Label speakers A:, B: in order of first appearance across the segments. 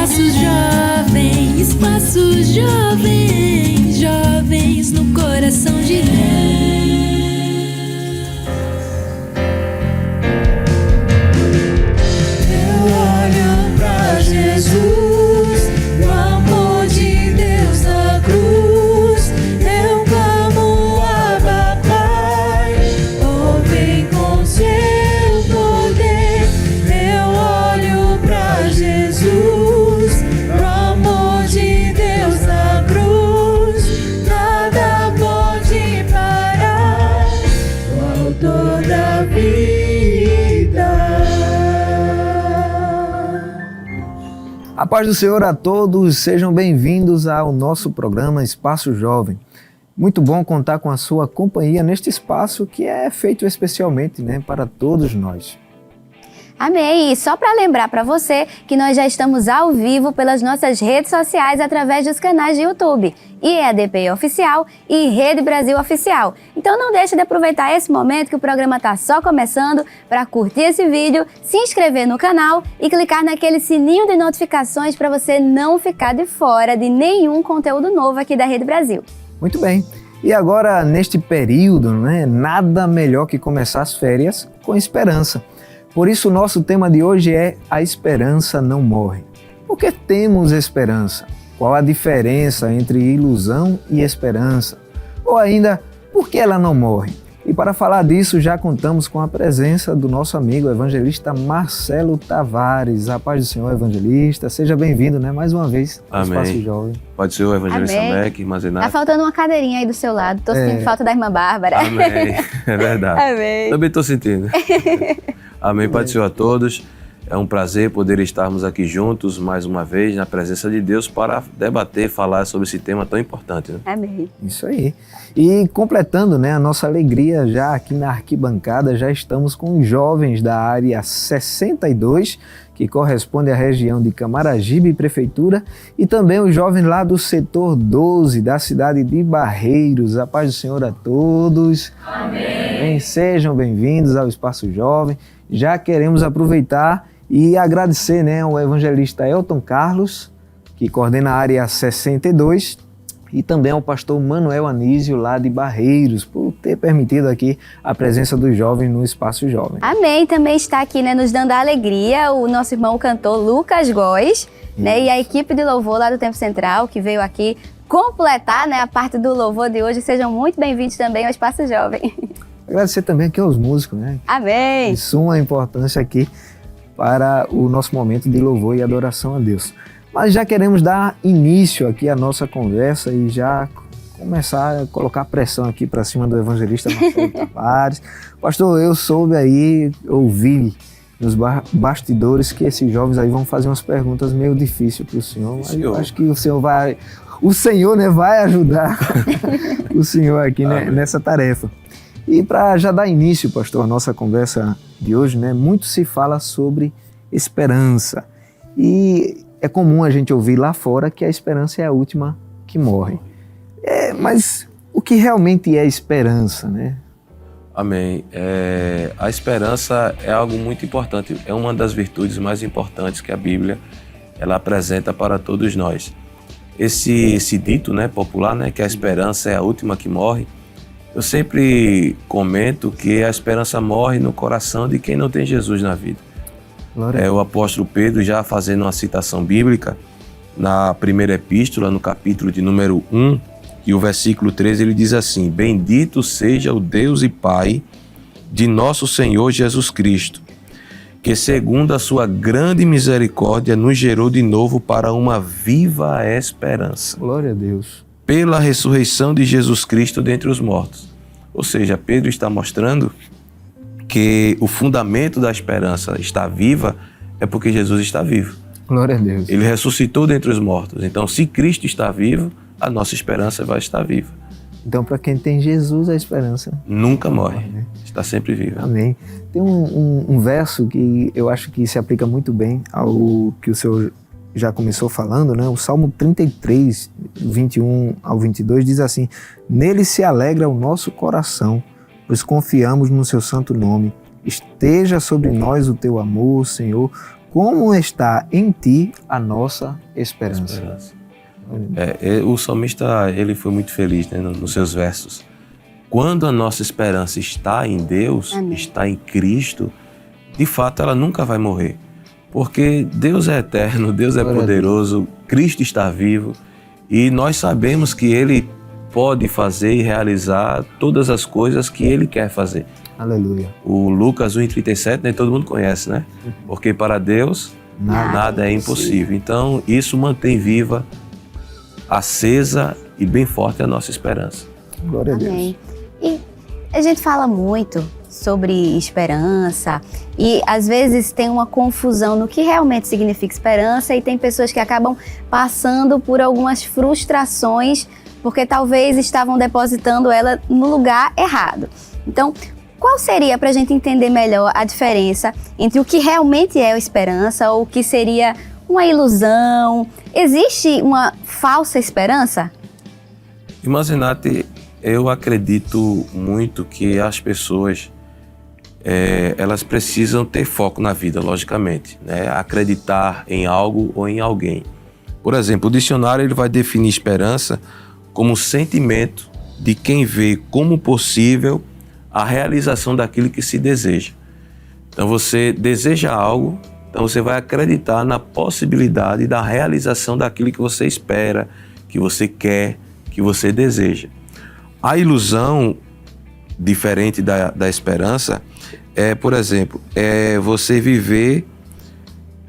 A: Espaço Jovem, jovens no coração de Deus. Eu olho pra Jesus, o amor de Deus na cruz. Eu clamo Abba Pai, oh vem com seu poder. Eu olho pra Jesus,
B: a paz do Senhor a todos, sejam bem-vindos ao nosso programa Espaço Jovem. Muito bom contar com a sua companhia neste espaço que é feito especialmente, para todos nós.
C: Amém! E só para lembrar para você que nós já estamos ao vivo pelas nossas redes sociais através dos canais de YouTube, IEADP Oficial e Rede Brasil Oficial. Então não deixe de aproveitar esse momento que o programa está só começando para curtir esse vídeo, se inscrever no canal e clicar naquele sininho de notificações para você não ficar de fora de nenhum conteúdo novo aqui da Rede Brasil.
B: Muito bem! E agora, neste período, nada melhor que começar as férias com esperança. Por isso, o nosso tema de hoje é A Esperança Não Morre. Por que temos esperança? Qual a diferença entre ilusão e esperança? Ou ainda, por que ela não morre? E para falar disso, já contamos com a presença do nosso amigo evangelista Marcelo Tavares. A paz do Senhor, evangelista. Seja bem-vindo, mais uma vez ao Espaço Jovem.
D: Pode ser o evangelista Beck, Mazenato.
C: Tá faltando uma cadeirinha aí do seu lado. Tô sentindo falta da irmã Bárbara.
D: Amém. É verdade.
C: Amém.
D: Também tô sentindo. Amém, Pai do Senhor a todos. É um prazer poder estarmos aqui juntos mais uma vez na presença de Deus para debater, falar sobre esse tema tão importante.
C: Amém.
B: Isso aí. E completando a nossa alegria já aqui na arquibancada, já estamos com os jovens da área 62, que corresponde à região de Camaragibe, Prefeitura, e também os jovens lá do setor 12, da cidade de Barreiros. A paz do Senhor a todos. Amém. Sejam bem-vindos ao Espaço Jovem. Já queremos aproveitar e agradecer ao evangelista Elton Carlos, que coordena a área 62, e também ao pastor Manuel Anísio, lá de Barreiros, por ter permitido aqui a presença dos jovens no Espaço Jovem.
C: Amém. Também está aqui nos dando a alegria o nosso irmão cantor Lucas Góes, e a equipe de louvor lá do Tempo Central, que veio aqui completar a parte do louvor de hoje. Sejam muito bem-vindos também ao Espaço Jovem.
B: Agradecer também aqui aos músicos,
C: Amém!
B: De suma importância aqui para o nosso momento de louvor e adoração a Deus. Mas já queremos dar início aqui à nossa conversa e já começar a colocar pressão aqui para cima do evangelista Marcelo Tavares. Pastor, eu ouvi nos bastidores que esses jovens aí vão fazer umas perguntas meio difíceis para o senhor, mas eu acho que o senhor vai ajudar o senhor aqui nessa tarefa. E para já dar início, pastor, à nossa conversa de hoje, muito se fala sobre esperança. E é comum a gente ouvir lá fora que a esperança é a última que morre. Mas o que realmente é esperança,
D: Amém. A esperança é algo muito importante, é uma das virtudes mais importantes que a Bíblia ela apresenta para todos nós. Esse dito popular, que a esperança é a última que morre, eu sempre comento que a esperança morre no coração de quem não tem Jesus na vida. O apóstolo Pedro, já fazendo uma citação bíblica, na primeira epístola, no capítulo de número 1, e o versículo 13, ele diz assim: Bendito seja o Deus e Pai de nosso Senhor Jesus Cristo, que segundo a sua grande misericórdia nos gerou de novo para uma viva esperança.
B: Glória a Deus.
D: Pela ressurreição de Jesus Cristo dentre os mortos. Ou seja, Pedro está mostrando que o fundamento da esperança está viva é porque Jesus está vivo.
B: Glória a Deus.
D: Ele ressuscitou dentre os mortos. Então, se Cristo está vivo, a nossa esperança vai estar viva.
B: Então, para quem tem Jesus, a esperança
D: nunca morre. Está sempre viva.
B: Amém. Tem um verso que eu acho que se aplica muito bem ao que o senhor já começou falando, O Salmo 33, 21 ao 22 diz assim: Nele se alegra o nosso coração, pois confiamos no seu santo nome. Esteja sobre nós o teu amor, Senhor, como está em ti a nossa esperança.
D: O salmista, ele foi muito feliz, né, nos seus versos. Quando a nossa esperança está em Deus,
C: Amém.
D: está em Cristo, de fato ela nunca vai morrer. Porque Deus é eterno, Deus é
B: Glória a
D: poderoso, Cristo está vivo e nós sabemos que Ele pode fazer e realizar todas as coisas que Ele quer fazer.
B: Aleluia.
D: O Lucas 1,37, né, todo mundo conhece, né? Porque para Deus nada é impossível. Então isso mantém viva, acesa e bem forte a nossa esperança.
B: Glória a Deus.
C: Amém. E a gente fala muito sobre esperança e às vezes tem uma confusão no que realmente significa esperança e tem pessoas que acabam passando por algumas frustrações porque talvez estavam depositando ela no lugar errado. Então, qual seria, para a gente entender melhor, a diferença entre o que realmente é a esperança ou o que seria uma ilusão? Existe uma falsa esperança?
D: Imaginate, eu acredito muito que as pessoas elas precisam ter foco na vida, logicamente, né? Acreditar em algo ou em alguém. Por exemplo, o dicionário ele vai definir esperança como sentimento de quem vê como possível a realização daquilo que se deseja. Então você deseja algo, então você vai acreditar na possibilidade da realização daquilo que você espera, que você quer, que você deseja. A ilusão, diferente da esperança, por exemplo, você viver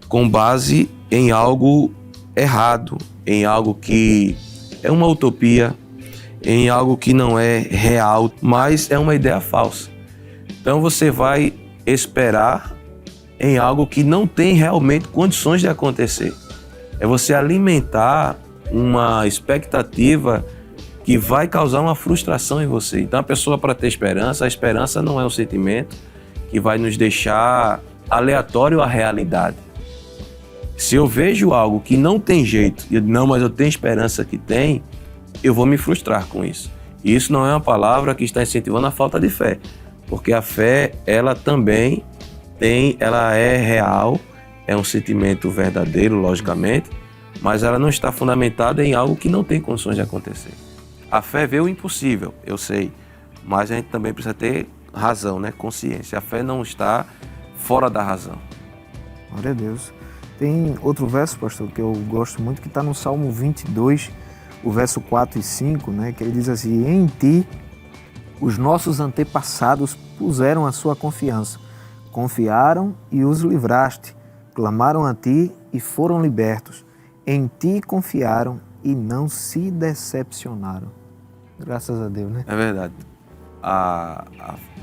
D: com base em algo errado, em algo que é uma utopia, em algo que não é real, mas é uma ideia falsa. Então você vai esperar em algo que não tem realmente condições de acontecer. É você alimentar uma expectativa que vai causar uma frustração em você. Então a pessoa, para ter esperança, a esperança não é um sentimento que vai nos deixar aleatório à realidade. Se eu vejo algo que não tem jeito, e não, mas eu tenho esperança que tem, eu vou me frustrar com isso. E isso não é uma palavra que está incentivando a falta de fé, porque a fé, ela também ela é real, é um sentimento verdadeiro, logicamente, mas ela não está fundamentada em algo que não tem condições de acontecer. A fé vê o impossível, eu sei, mas a gente também precisa ter razão, né? Consciência. A fé não está fora da razão.
B: Glória a Deus. Tem outro verso, pastor, que eu gosto muito, que está no Salmo 22, o verso 4 e 5, né? Que ele diz assim: em ti os nossos antepassados puseram a sua confiança, confiaram e os livraste, clamaram a ti e foram libertos. Em ti confiaram e não se decepcionaram. Graças a Deus, né?
D: É verdade. A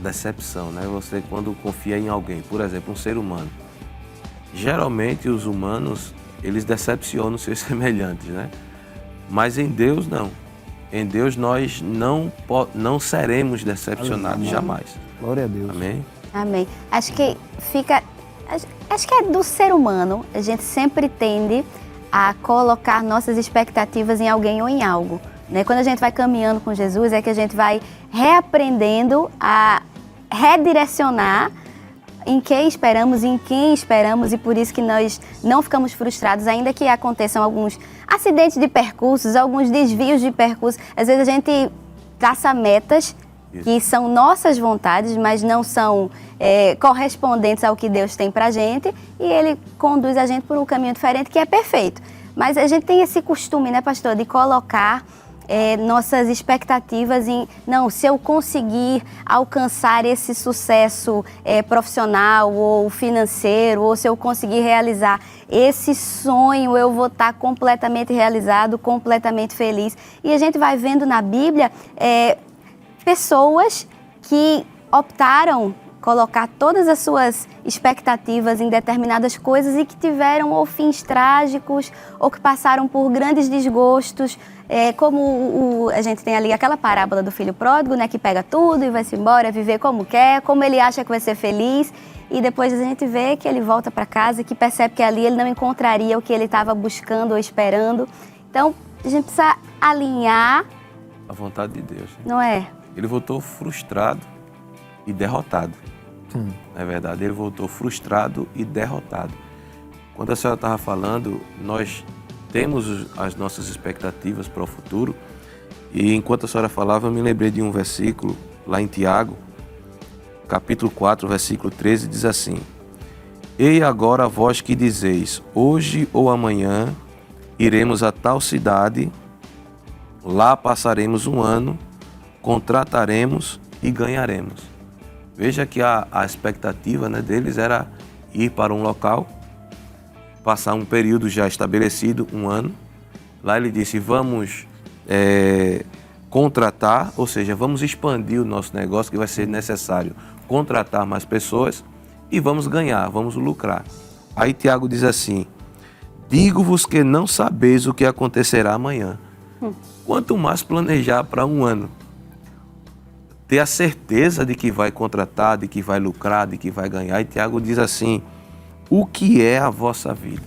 D: decepção, né? Você quando confia em alguém, por exemplo, um ser humano. Geralmente os humanos, eles decepcionam seus semelhantes, né? Mas em Deus não. Em Deus nós não seremos decepcionados. Aleluia. Jamais.
B: Glória a Deus.
D: Amém?
C: Amém. Acho que é do ser humano, a gente sempre tende a colocar nossas expectativas em alguém ou em algo, né? Quando a gente vai caminhando com Jesus, é que a gente vai reaprendendo a redirecionar em quem esperamos e por isso que nós não ficamos frustrados, ainda que aconteçam alguns acidentes de percursos, alguns desvios de percurso. Às vezes a gente traça metas que são nossas vontades, mas não são correspondentes ao que Deus tem pra gente, e Ele conduz a gente por um caminho diferente que é perfeito. Mas a gente tem esse costume, né, pastor, de colocar nossas expectativas em, não, se eu conseguir alcançar esse sucesso profissional ou financeiro, ou se eu conseguir realizar esse sonho, eu vou estar completamente realizado, completamente feliz. E a gente vai vendo na Bíblia pessoas que optaram colocar todas as suas expectativas em determinadas coisas e que tiveram ou fins trágicos ou que passaram por grandes desgostos, como a gente tem ali aquela parábola do filho pródigo, né, que pega tudo e vai-se embora, viver como quer, como ele acha que vai ser feliz, e depois a gente vê que ele volta para casa e que percebe que ali ele não encontraria o que ele estava buscando ou esperando. Então, a gente precisa alinhar
D: A vontade de Deus.
C: não é?
D: Ele voltou frustrado e derrotado. É verdade, ele voltou frustrado e derrotado. Quando a senhora estava falando, nós temos as nossas expectativas para o futuro, e enquanto a senhora falava, eu me lembrei de um versículo lá em Tiago, capítulo 4, versículo 13, diz assim: Ei agora vós que dizeis, hoje ou amanhã iremos a tal cidade, lá passaremos um ano, contrataremos e ganharemos. Veja que a expectativa, né, deles era ir para um local, passar um período já estabelecido, um ano. Lá ele disse, vamos contratar, ou seja, vamos expandir o nosso negócio, que vai ser necessário contratar mais pessoas e vamos ganhar, vamos lucrar. Aí Tiago diz assim, digo-vos que não sabeis o que acontecerá amanhã. Quanto mais planejar para um ano, ter a certeza de que vai contratar, de que vai lucrar, de que vai ganhar. E Tiago diz assim, o que é a vossa vida?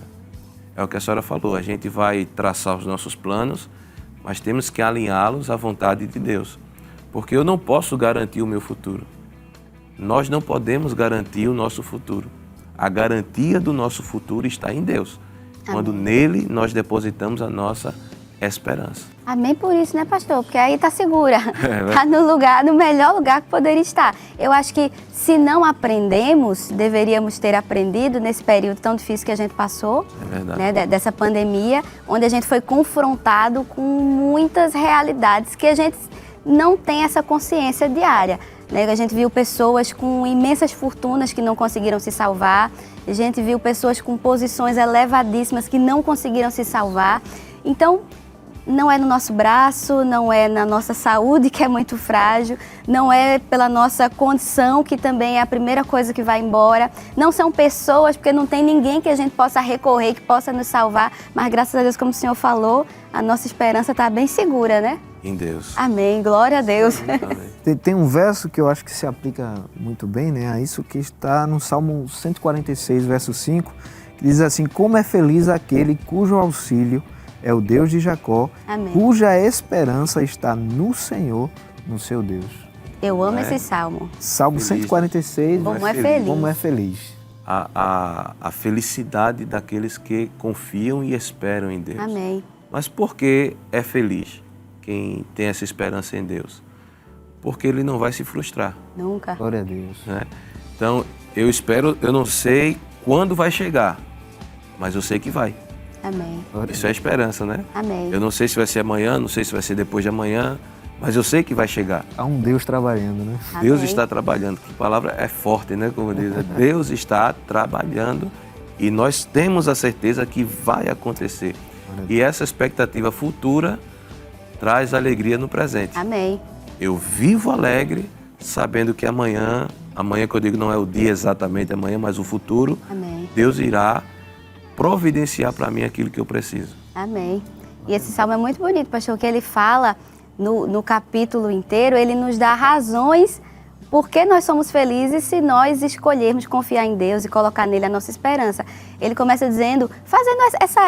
D: É o que a senhora falou, a gente vai traçar os nossos planos, mas temos que alinhá-los à vontade de Deus. Porque eu não posso garantir o meu futuro. Nós não podemos garantir o nosso futuro. A garantia do nosso futuro está em Deus. Quando nele nós depositamos a nossa esperança.
C: Amém por isso, né, pastor? Porque aí tá segura. Tá no melhor lugar que poderia estar. Eu acho que se não aprendemos, deveríamos ter aprendido nesse período tão difícil que a gente passou, né, dessa pandemia, onde a gente foi confrontado com muitas realidades que a gente não tem essa consciência diária. Né? A gente viu pessoas com imensas fortunas que não conseguiram se salvar, a gente viu pessoas com posições elevadíssimas que não conseguiram se salvar. Então, não é no nosso braço, não é na nossa saúde, que é muito frágil, não é pela nossa condição, que também é a primeira coisa que vai embora. Não são pessoas, porque não tem ninguém que a gente possa recorrer, que possa nos salvar. Mas, graças a Deus, como o Senhor falou, a nossa esperança está bem segura, né?
D: Em Deus.
C: Amém, glória a Deus.
D: Amém.
B: Tem um verso que eu acho que se aplica muito bem, né, a isso, que está no Salmo 146, verso 5, que diz assim, como é feliz aquele cujo auxílio é o Deus de Jacó,
C: Amém.
B: Cuja esperança está no Senhor, no seu Deus.
C: Eu amo esse salmo.
B: Salmo
D: Feliz.
B: 146,
C: Como é feliz.
B: como é feliz.
D: A felicidade daqueles que confiam e esperam em Deus.
C: Amém.
D: Mas por que é feliz quem tem essa esperança em Deus? Porque ele não vai se frustrar.
C: Nunca.
B: Glória a Deus.
D: Né? Então, eu espero, eu não sei quando vai chegar, mas eu sei que vai.
C: Amém.
D: Isso é esperança, né?
C: Amém.
D: Eu não sei se vai ser amanhã, não sei se vai ser depois de amanhã, mas eu sei que vai chegar.
B: Há um Deus trabalhando, né?
D: Deus
C: Amém.
D: está trabalhando. A palavra é forte, né? Como diz, Deus está trabalhando e nós temos a certeza que vai acontecer. E essa expectativa futura traz alegria no presente.
C: Amém.
D: Eu vivo alegre, sabendo que amanhã que eu digo não é o dia exatamente amanhã, mas o futuro,
C: Amém.
D: Deus irá providenciar para mim aquilo que eu preciso.
C: Amém. E esse salmo é muito bonito, pastor, que ele fala no capítulo inteiro, ele nos dá razões por que nós somos felizes se nós escolhermos confiar em Deus e colocar nele a nossa esperança. Ele começa dizendo, fazendo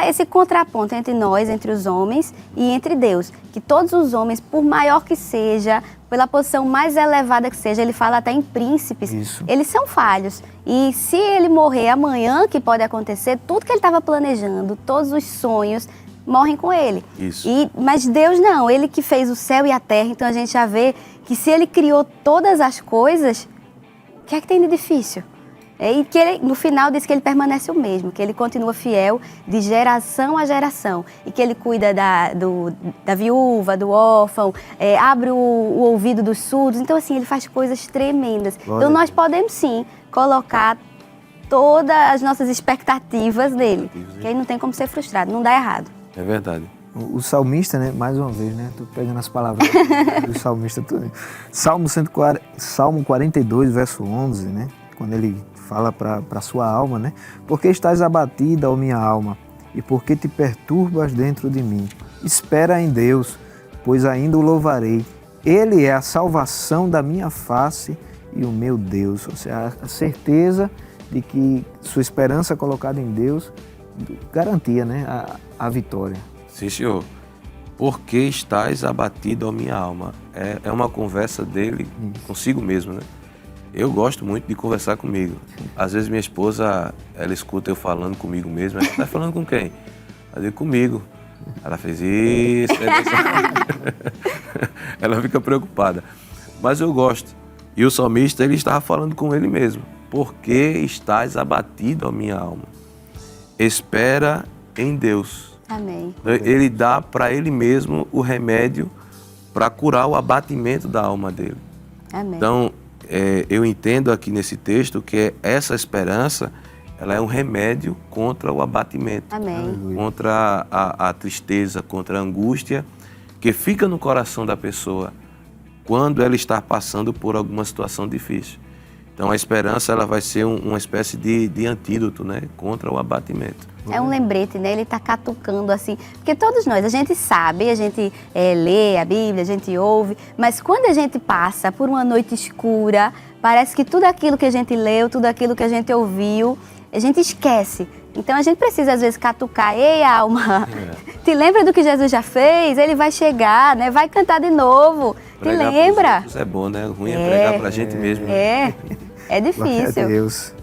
C: esse contraponto entre nós, entre os homens e entre Deus. Que todos os homens, por maior que seja, pela posição mais elevada que seja, ele fala até em príncipes,
B: Isso.
C: eles são falhos. E se ele morrer amanhã, que pode acontecer, tudo que ele estava planejando, todos os sonhos, morrem com ele.
D: Isso.
C: Mas Deus não, ele que fez o céu e a terra, então a gente já vê que se ele criou todas as coisas, o que é que tem de difícil? E que ele, no final, diz que ele permanece o mesmo, que ele continua fiel de geração a geração e que ele cuida da viúva, do órfão, abre o ouvido dos surdos. Então, assim, ele faz coisas tremendas.
B: Glória
C: Então,
B: a
C: nós podemos, sim, colocar todas as nossas expectativas nele, que aí não tem como ser frustrado, não dá errado.
D: É verdade.
B: O salmista, né, mais uma vez, né, tô pegando as palavras do salmista tudo. Salmo 42, verso 11, né, quando ele fala para sua alma, né, porque estás abatida, ó minha alma, e porque te perturbas dentro de mim. Espera em Deus, pois ainda o louvarei. Ele é a salvação da minha face e o meu Deus. Ou seja, a certeza de que sua esperança colocada em Deus garantia, né, a vitória.
D: Sim, Senhor. Por que estás abatido, ó minha alma? É uma conversa dele consigo mesmo, né? Eu gosto muito de conversar comigo. Às vezes minha esposa, ela escuta eu falando comigo mesmo. Ela está falando com quem? Eu digo, comigo. Ela fez isso. Ela fica preocupada. Mas eu gosto. E o salmista, ele estava falando com ele mesmo. Por que estás abatido, a minha alma? Espera em Deus.
C: Amém.
D: Ele dá para ele mesmo o remédio para curar o abatimento da alma dele.
C: Amém.
D: Então, eu entendo aqui nesse texto que essa esperança, ela é um remédio contra o abatimento.
C: Amém.
D: Contra a tristeza, contra a angústia que fica no coração da pessoa quando ela está passando por alguma situação difícil. Então a esperança, ela vai ser uma espécie de antídoto, né, contra o abatimento.
C: É um lembrete, né? Ele está catucando assim, porque todos nós, a gente sabe, a gente lê a Bíblia, a gente ouve, mas quando a gente passa por uma noite escura, parece que tudo aquilo que a gente leu, tudo aquilo que a gente ouviu, a gente esquece. Então a gente precisa às vezes catucar, ei alma, te lembra do que Jesus já fez? Ele vai chegar, né? Vai cantar de novo,
D: Pregar
C: te lembra?
D: Isso é bom, né? O ruim é pregar pra gente mesmo.
C: É
B: Glória a
C: difícil.
B: Deus.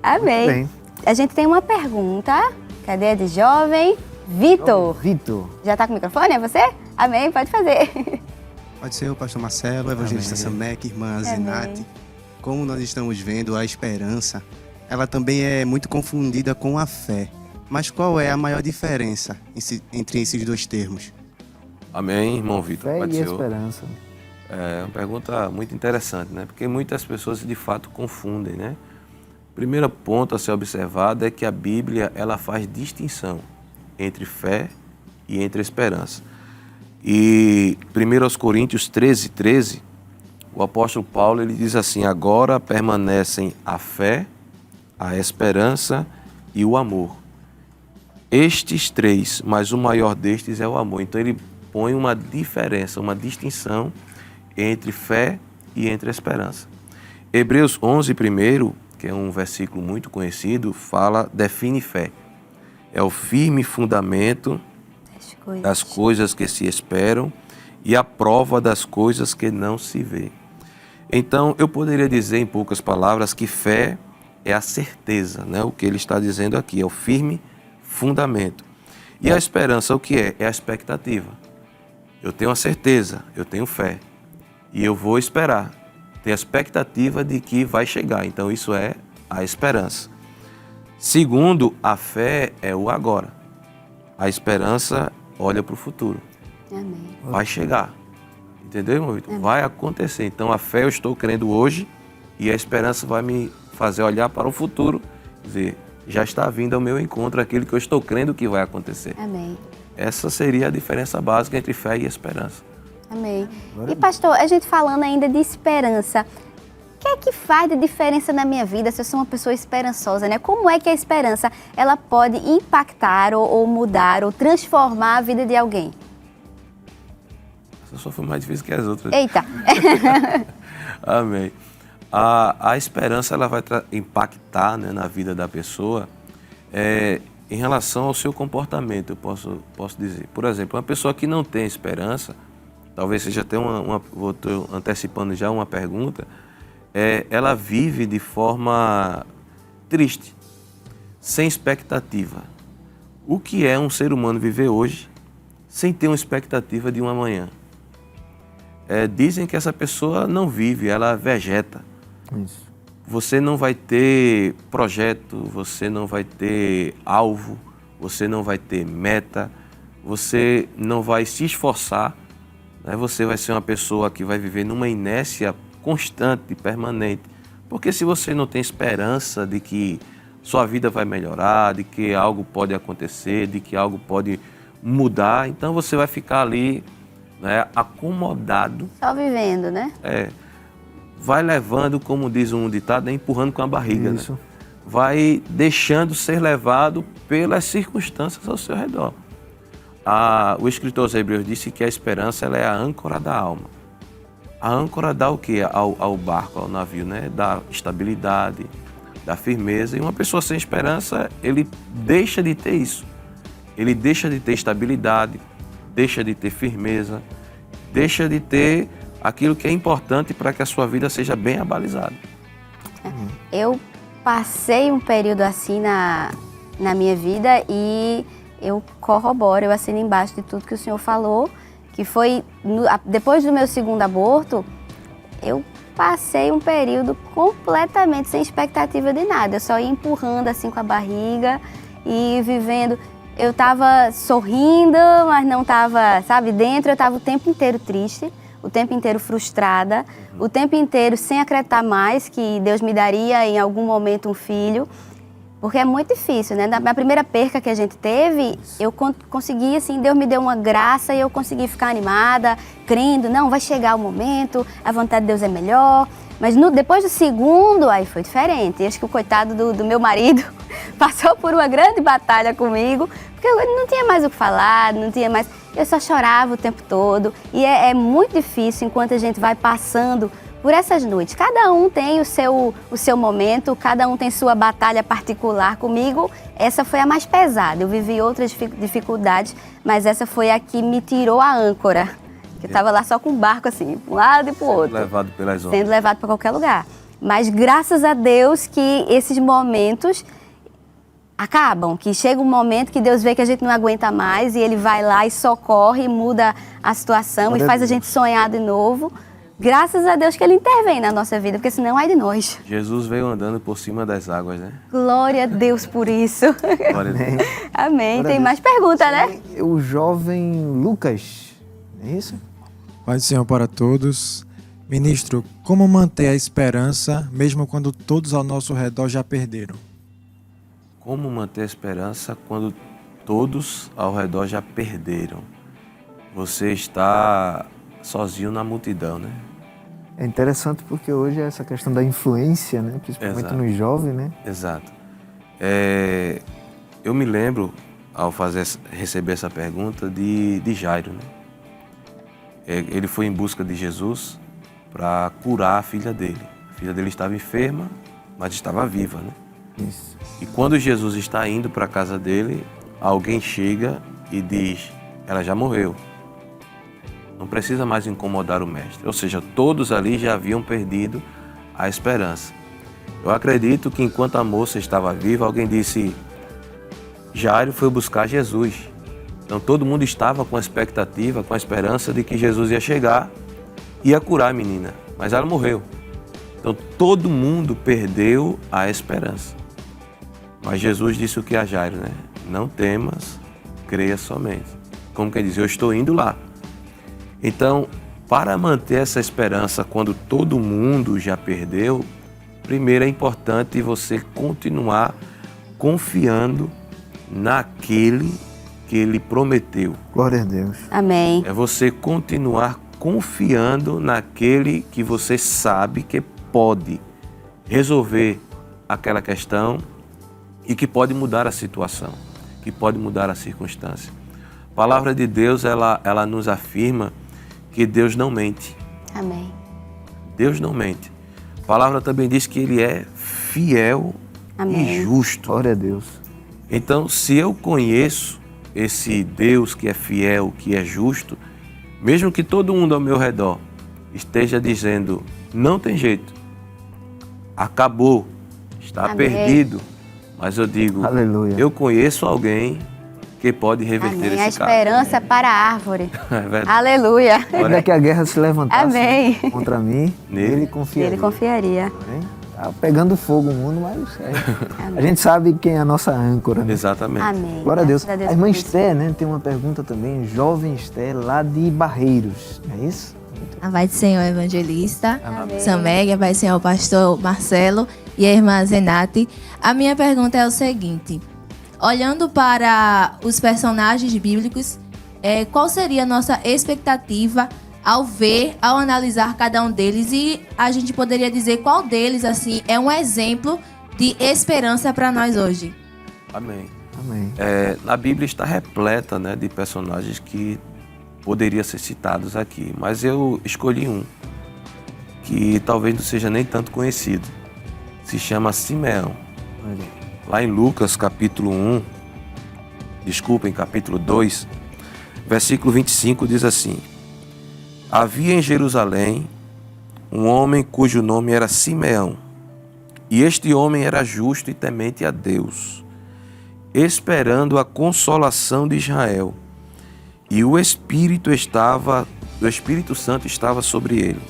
C: Amém.
B: Bem.
C: A gente tem uma pergunta, cadê a de jovem? Vitor.
B: Vitor.
C: Já tá com o microfone? É você? Amém, pode fazer.
E: Pode ser o pastor Marcelo, o evangelista Samek, irmã Zenate. Como nós estamos vendo, a esperança, ela também é muito confundida com a fé. Mas qual é a maior diferença entre esses dois termos?
D: Amém, irmão Vitor.
B: Fé
D: Pode
B: e
D: ser.
B: esperança.
D: É uma pergunta muito interessante, né? Porque muitas pessoas de fato confundem, né? O primeiro ponto a ser observado é que a Bíblia, ela faz distinção entre fé e entre esperança. E 1 Coríntios 13:13, o apóstolo Paulo, ele diz assim: agora permanecem a fé, a esperança e o amor. Estes três, mas o maior destes é o amor. Então ele põe uma diferença, uma distinção entre fé e entre esperança. Hebreus 11:1, que é um versículo muito conhecido, define fé. É o firme fundamento das coisas que se esperam e a prova das coisas que não se vê. Então, eu poderia dizer em poucas palavras que fé é a certeza, né? O que ele está dizendo aqui, é o firme fundamento. E a esperança, o que é? É a expectativa. Eu tenho a certeza, eu tenho fé. E eu vou esperar. Tenho a expectativa de que vai chegar. Então, isso é a esperança. Segundo, a fé é o agora. A esperança olha para o futuro.
C: Amém.
D: Vai chegar. Entendeu, irmão Vitor? Vai acontecer. Então, a fé eu estou crendo hoje e a esperança vai me fazer olhar para o futuro. Dizer, já está vindo ao meu encontro aquilo que eu estou crendo que vai acontecer.
C: Amém.
D: Essa seria a diferença básica entre fé e esperança.
C: Amém. E pastor, a gente falando ainda de esperança, o que é que faz de diferença na minha vida se eu sou uma pessoa esperançosa, né? Como é que a esperança, ela pode impactar ou mudar ou transformar a vida de alguém?
D: Essa só foi mais difícil que as outras.
C: Eita!
D: Amém. A esperança, ela vai impactar, né, na vida da pessoa em relação ao seu comportamento, eu posso dizer. Por exemplo, uma pessoa que não tem esperança, talvez seja até estou antecipando já uma pergunta, ela vive de forma triste, sem expectativa. O que é um ser humano viver hoje sem ter uma expectativa de um amanhã? Dizem que essa pessoa não vive, ela vegeta.
B: Isso.
D: Você não vai ter projeto, você não vai ter alvo, você não vai ter meta, você não vai se esforçar, né? Você vai ser uma pessoa que vai viver numa inércia constante, permanente. Porque se você não tem esperança de que sua vida vai melhorar, de que algo pode acontecer, de que algo pode mudar, então você vai ficar ali, né, acomodado.
C: Só vivendo, né?
D: Vai levando, como diz um ditado, empurrando com a barriga.
B: Isso.
D: Né? Vai deixando ser levado pelas circunstâncias ao seu redor. O escritor aos Hebreus disse que a esperança, ela é a âncora da alma. A âncora dá o quê? Ao barco, ao navio, né? Dá estabilidade, dá firmeza. E uma pessoa sem esperança, ele deixa de ter isso. Ele deixa de ter estabilidade, deixa de ter firmeza, deixa de ter aquilo que é importante para que a sua vida seja bem abalizada.
C: Eu passei um período assim na minha vida e eu corroboro, eu assino embaixo de tudo que o senhor falou, que foi, depois do meu segundo aborto, eu passei um período completamente sem expectativa de nada. Eu só ia empurrando assim com a barriga e vivendo. Eu estava sorrindo, mas não estava, sabe, dentro eu estava o tempo inteiro triste, o tempo inteiro frustrada, o tempo inteiro sem acreditar mais que Deus me daria em algum momento um filho, porque é muito difícil, né? Na primeira perca que a gente teve, eu consegui, assim, Deus me deu uma graça e eu consegui ficar animada, crendo, não, vai chegar o momento, a vontade de Deus é melhor. Mas depois do segundo, aí foi diferente. E acho que o coitado do meu marido passou por uma grande batalha comigo, porque eu não tinha mais o que falar, não tinha mais... Eu só chorava o tempo todo. E é muito difícil enquanto a gente vai passando por essas noites. Cada um tem o seu momento, cada um tem sua batalha particular. Comigo, essa foi a mais pesada. Eu vivi outras dificuldades, mas essa foi a que me tirou a âncora. Eu estava lá só com o barco assim, para um lado e para o outro.
D: Levado pelas ondas.
C: Sendo levado para qualquer lugar. Mas graças a Deus que esses momentos acabam, que chega um momento que Deus vê que a gente não aguenta mais e Ele vai lá e socorre, muda a situação e faz a gente sonhar de novo. Graças a Deus que Ele intervém na nossa vida, porque senão é de nós.
D: Jesus veio andando por cima das águas, né?
C: Glória a Deus por isso.
D: Glória a Deus.
C: Amém.
B: Glória
C: Tem
B: a
C: mais pergunta, né?
B: O jovem Lucas, é isso?
F: Paz do Senhor para todos. Ministro, como manter a esperança mesmo quando todos ao nosso redor já perderam?
D: Como manter a esperança quando todos ao redor já perderam? Você está sozinho na multidão, né?
B: É interessante porque hoje essa questão da influência, né? Principalmente
D: Exato.
B: nos jovens, né?
D: Exato. Eu me lembro, ao receber essa pergunta, de Jairo, né? Ele foi em busca de Jesus para curar a filha dele. A filha dele estava enferma, mas estava viva, né?
B: Isso.
D: E quando Jesus está indo para a casa dele, alguém chega e diz, ela já morreu. Não precisa mais incomodar o mestre. Ou seja, todos ali já haviam perdido a esperança. Eu acredito que enquanto a moça estava viva, alguém disse, Jairo foi buscar Jesus. Então todo mundo estava com a expectativa, com a esperança de que Jesus ia chegar e ia curar a menina. Mas ela morreu. Então todo mundo perdeu a esperança. Mas Jesus disse o que a Jairo, né? Não temas, creia somente. Como quer dizer, eu estou indo lá. Então, para manter essa esperança quando todo mundo já perdeu, primeiro é importante você continuar confiando naquele que Ele prometeu.
B: Glória a Deus.
C: Amém.
D: É você continuar confiando naquele que você sabe que pode resolver aquela questão e que pode mudar a situação, que pode mudar a circunstância. A palavra de Deus, ela nos afirma que Deus não mente.
C: Amém.
D: Deus não mente. A palavra também diz que Ele é fiel
C: Amém.
D: e justo.
B: Glória a Deus.
D: Então, se eu conheço esse Deus que é fiel, que é justo, mesmo que todo mundo ao meu redor esteja dizendo, não tem jeito, acabou, está
C: Amém.
D: perdido, mas eu digo,
B: Aleluia.
D: eu conheço alguém que pode reverter
C: Amém. A
D: esse caso.
C: esperança para a árvore.
D: É verdade.
C: Aleluia.
B: Ainda que a guerra se levantasse
C: Amém.
B: contra mim,
D: Nele.
B: ele confiaria.
C: Ele confiaria.
B: Amém? Tá pegando fogo o mundo, mas a gente sabe quem é a nossa âncora, né?
D: Exatamente.
C: Amém.
B: Glória a Deus.
C: Graças
B: A irmã
C: por isso.
B: Esté, né, tem uma pergunta também, jovem Esté, lá de Barreiros, não é isso?
G: A paz do Senhor Evangelista,
C: Amém.
G: Sameg, a paz do Senhor Pastor Marcelo e a irmã Zenate. A minha pergunta é o seguinte: olhando para os personagens bíblicos, qual seria a nossa expectativa ao analisar cada um deles? E a gente poderia dizer qual deles, assim, é um exemplo de esperança para nós hoje?
D: Amém.
B: Amém.
D: Na Bíblia está repleta, né, de personagens que poderiam ser citados aqui, mas eu escolhi um que talvez não seja nem tanto conhecido. Se chama Simeão.
B: Olha.
D: Lá em Lucas capítulo 2, versículo 25 diz assim, Havia em Jerusalém um homem cujo nome era Simeão. E este homem era justo e temente a Deus, esperando a consolação de Israel. E o Espírito Santo estava sobre ele.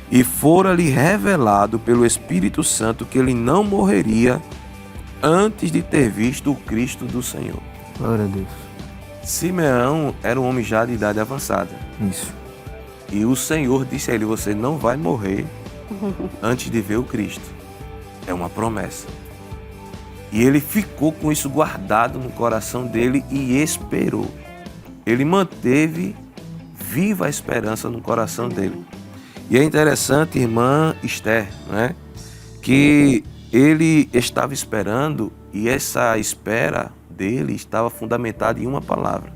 D: E fora-lhe revelado pelo Espírito Santo que ele não morreria antes de ter visto o Cristo do Senhor.
B: Glória a Deus.
D: Simeão era um homem já de idade avançada.
B: Isso.
D: E o Senhor disse a ele: você não vai morrer antes de ver o Cristo. É uma promessa. E ele ficou com isso guardado no coração dele e esperou. Ele manteve viva a esperança no coração dele. E é interessante, irmã Esther, né, que ele estava esperando e essa espera dele estava fundamentada em uma palavra.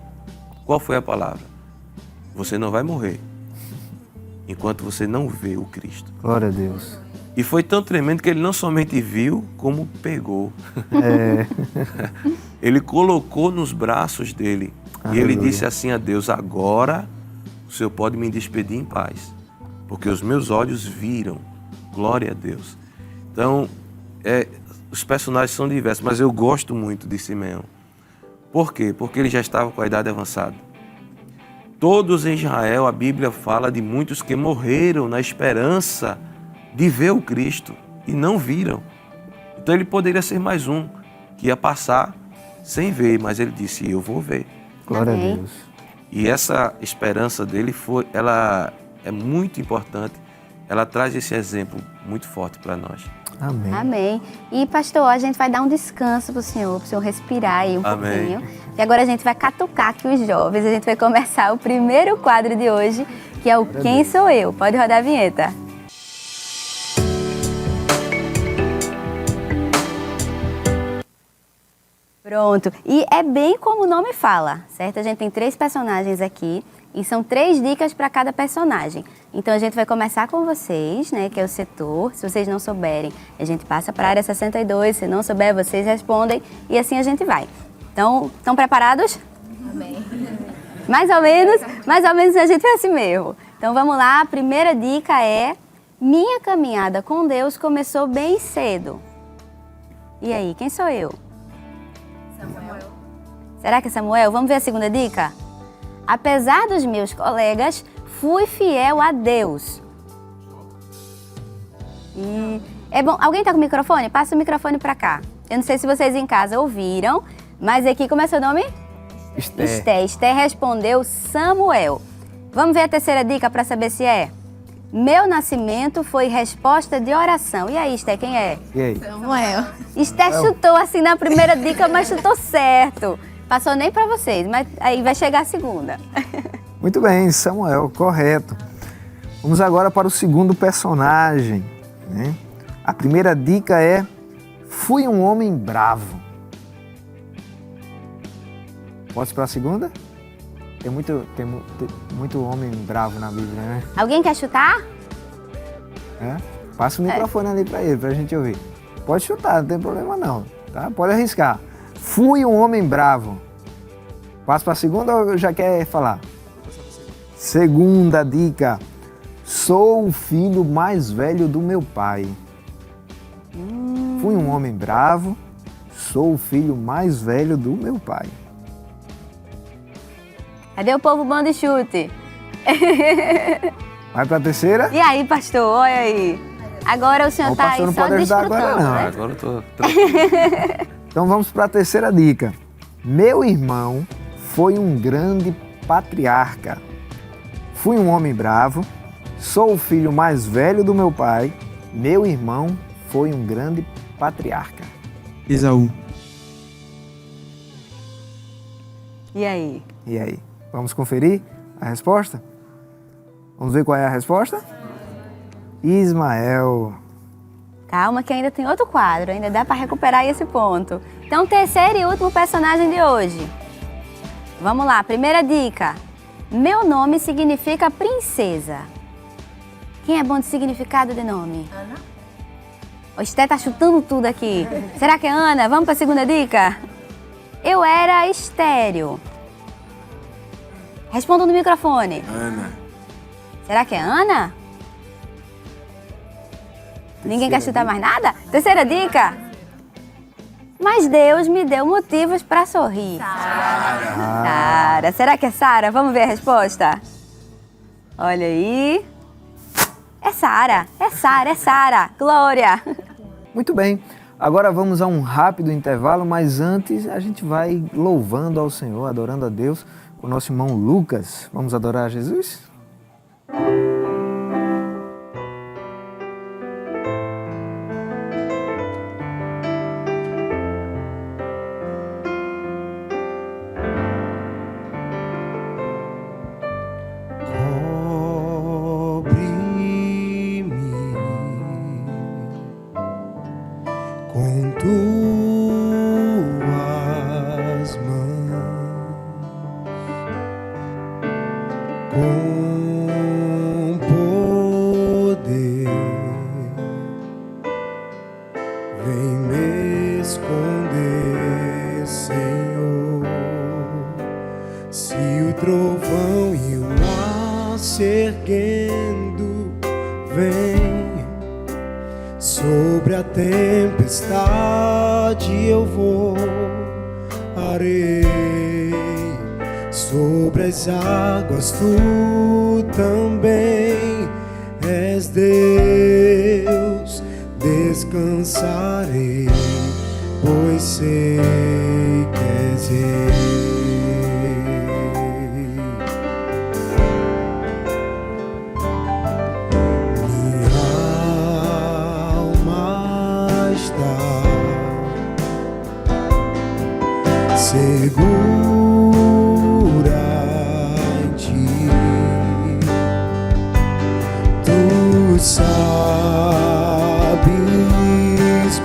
D: Qual foi a palavra? Você não vai morrer enquanto você não vê o Cristo.
B: Glória a Deus.
D: E foi tão tremendo que ele não somente viu, como pegou. Ele colocou nos braços dele.
B: Aleluia.
D: E ele disse assim a Deus: agora o Senhor pode me despedir em paz, porque os meus olhos viram. Glória a Deus. Então, os personagens são diversos, mas eu gosto muito de Simeão. Por quê? Porque ele já estava com a idade avançada. Todos em Israel, a Bíblia fala de muitos que morreram na esperança de ver o Cristo e não viram. Então ele poderia ser mais um que ia passar sem ver, mas ele disse: eu vou ver.
B: Glória
C: Amém.
B: a Deus.
D: E essa esperança dele ela é muito importante. Ela traz esse exemplo muito forte para nós.
B: Amém.
C: Amém. E, pastor, a gente vai dar um descanso pro senhor respirar aí um
D: Amém.
C: pouquinho. E agora a gente vai catucar aqui os jovens. A gente vai começar o primeiro quadro de hoje, que é o Quem Sou Eu? Pode rodar a vinheta. Pronto. E é bem como o nome fala, certo? A gente tem 3 personagens aqui e são 3 dicas para cada personagem. Então a gente vai começar com vocês, né, que é o setor. Se vocês não souberem, a gente passa para a área 62. Se não souber, vocês respondem e assim a gente vai. Então, estão preparados?
G: Amém.
C: Mais ou menos a gente é assim mesmo. Então vamos lá, a primeira dica é: minha caminhada com Deus começou bem cedo. E aí, quem sou eu?
G: Samuel.
C: Será que é Samuel? Vamos ver a segunda dica? Apesar dos meus colegas, fui fiel a Deus. E é bom, alguém tá com o microfone? Passa o microfone para cá. Eu não sei se vocês em casa ouviram, mas aqui, como é seu nome?
B: Esther.
C: Esther respondeu Samuel. Vamos ver a terceira dica para saber se é. Meu nascimento foi resposta de oração. E aí, Esther, quem é?
B: E aí?
G: Samuel.
C: Esther chutou assim na primeira dica, mas chutou certo. Passou nem para vocês, mas aí vai chegar a segunda.
B: Muito bem, Samuel, correto. Vamos agora para o segundo personagem, né? A primeira dica é: fui um homem bravo. Posso ir para a segunda? Tem muito homem bravo na Bíblia, né?
C: Alguém quer chutar?
B: Passa o microfone ali para ele, para a gente ouvir. Pode chutar, não tem problema não, tá? Pode arriscar. Fui um homem bravo. Passa para a segunda ou já quer falar? Segunda dica. Sou o filho mais velho do meu pai. Fui um homem bravo. Sou o filho mais velho do meu pai.
C: Cadê o povo bom de chute?
B: Vai para a terceira?
C: E aí, pastor, olha aí. Agora o senhor
B: O
C: está
B: pastor
C: aí
B: não
C: só
B: pode ajudar
C: desfrutando,
B: agora, não.
C: né?
D: Agora eu tô tranquilo.
B: Então vamos para a terceira dica. Meu irmão foi um grande patriarca. Fui um homem bravo. Sou o filho mais velho do meu pai. Meu irmão foi um grande patriarca.
F: Esaú.
C: E aí?
B: E aí? Vamos conferir a resposta? Vamos ver qual é a resposta? Ismael.
C: Calma que ainda tem outro quadro, ainda dá para recuperar esse ponto. Então, terceiro e último personagem de hoje. Vamos lá, primeira dica. Meu nome significa princesa. Quem é bom de significado de nome?
G: Ana.
C: O Esté tá chutando tudo aqui. Será que é Ana? Vamos para a segunda dica? Eu era estéril. Responda no microfone.
E: Ana.
C: Será que é Ana? Ninguém quer chutar mais nada? Terceira dica. Mas Deus me deu motivos para sorrir. Sara. Será que é Sara? Vamos ver a resposta? Olha aí. É Sara. É Sara. É Sara. Glória.
B: Muito bem. Agora vamos a um rápido intervalo, mas antes a gente vai louvando ao Senhor, adorando a Deus com o nosso irmão Lucas. Vamos adorar a Jesus?
H: Com tuas mãos, com poder, vem me esconder, Senhor. Se o trovão e o mar se erguendo, vem sobre a tempestade eu voarei, sobre as águas tu também és Deus. Descansarei, pois sei que és Rei. Segura em ti, tu sabes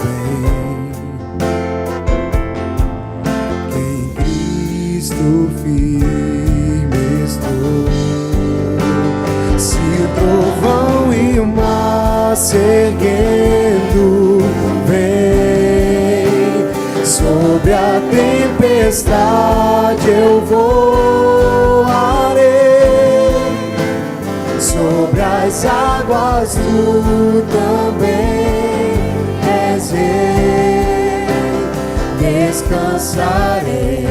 H: bem que em Cristo firme estou. Se o trovão e o mar se erguendo, vem sobre a tempestade eu voarei, sobre as águas tu também és Rei. Descansarei,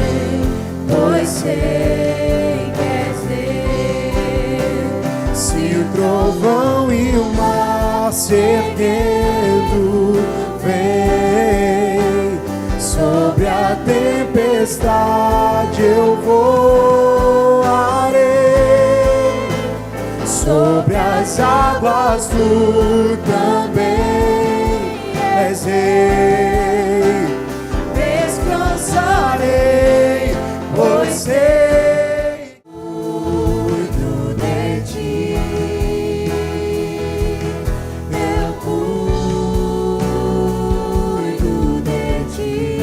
H: pois sei que és Deus. Se o trovão e o mar se erguendo, vem sobre a tempestade eu voarei, sobre as águas tu também és Rei. Descansarei, pois sei, cuido de ti, eu cuido de ti.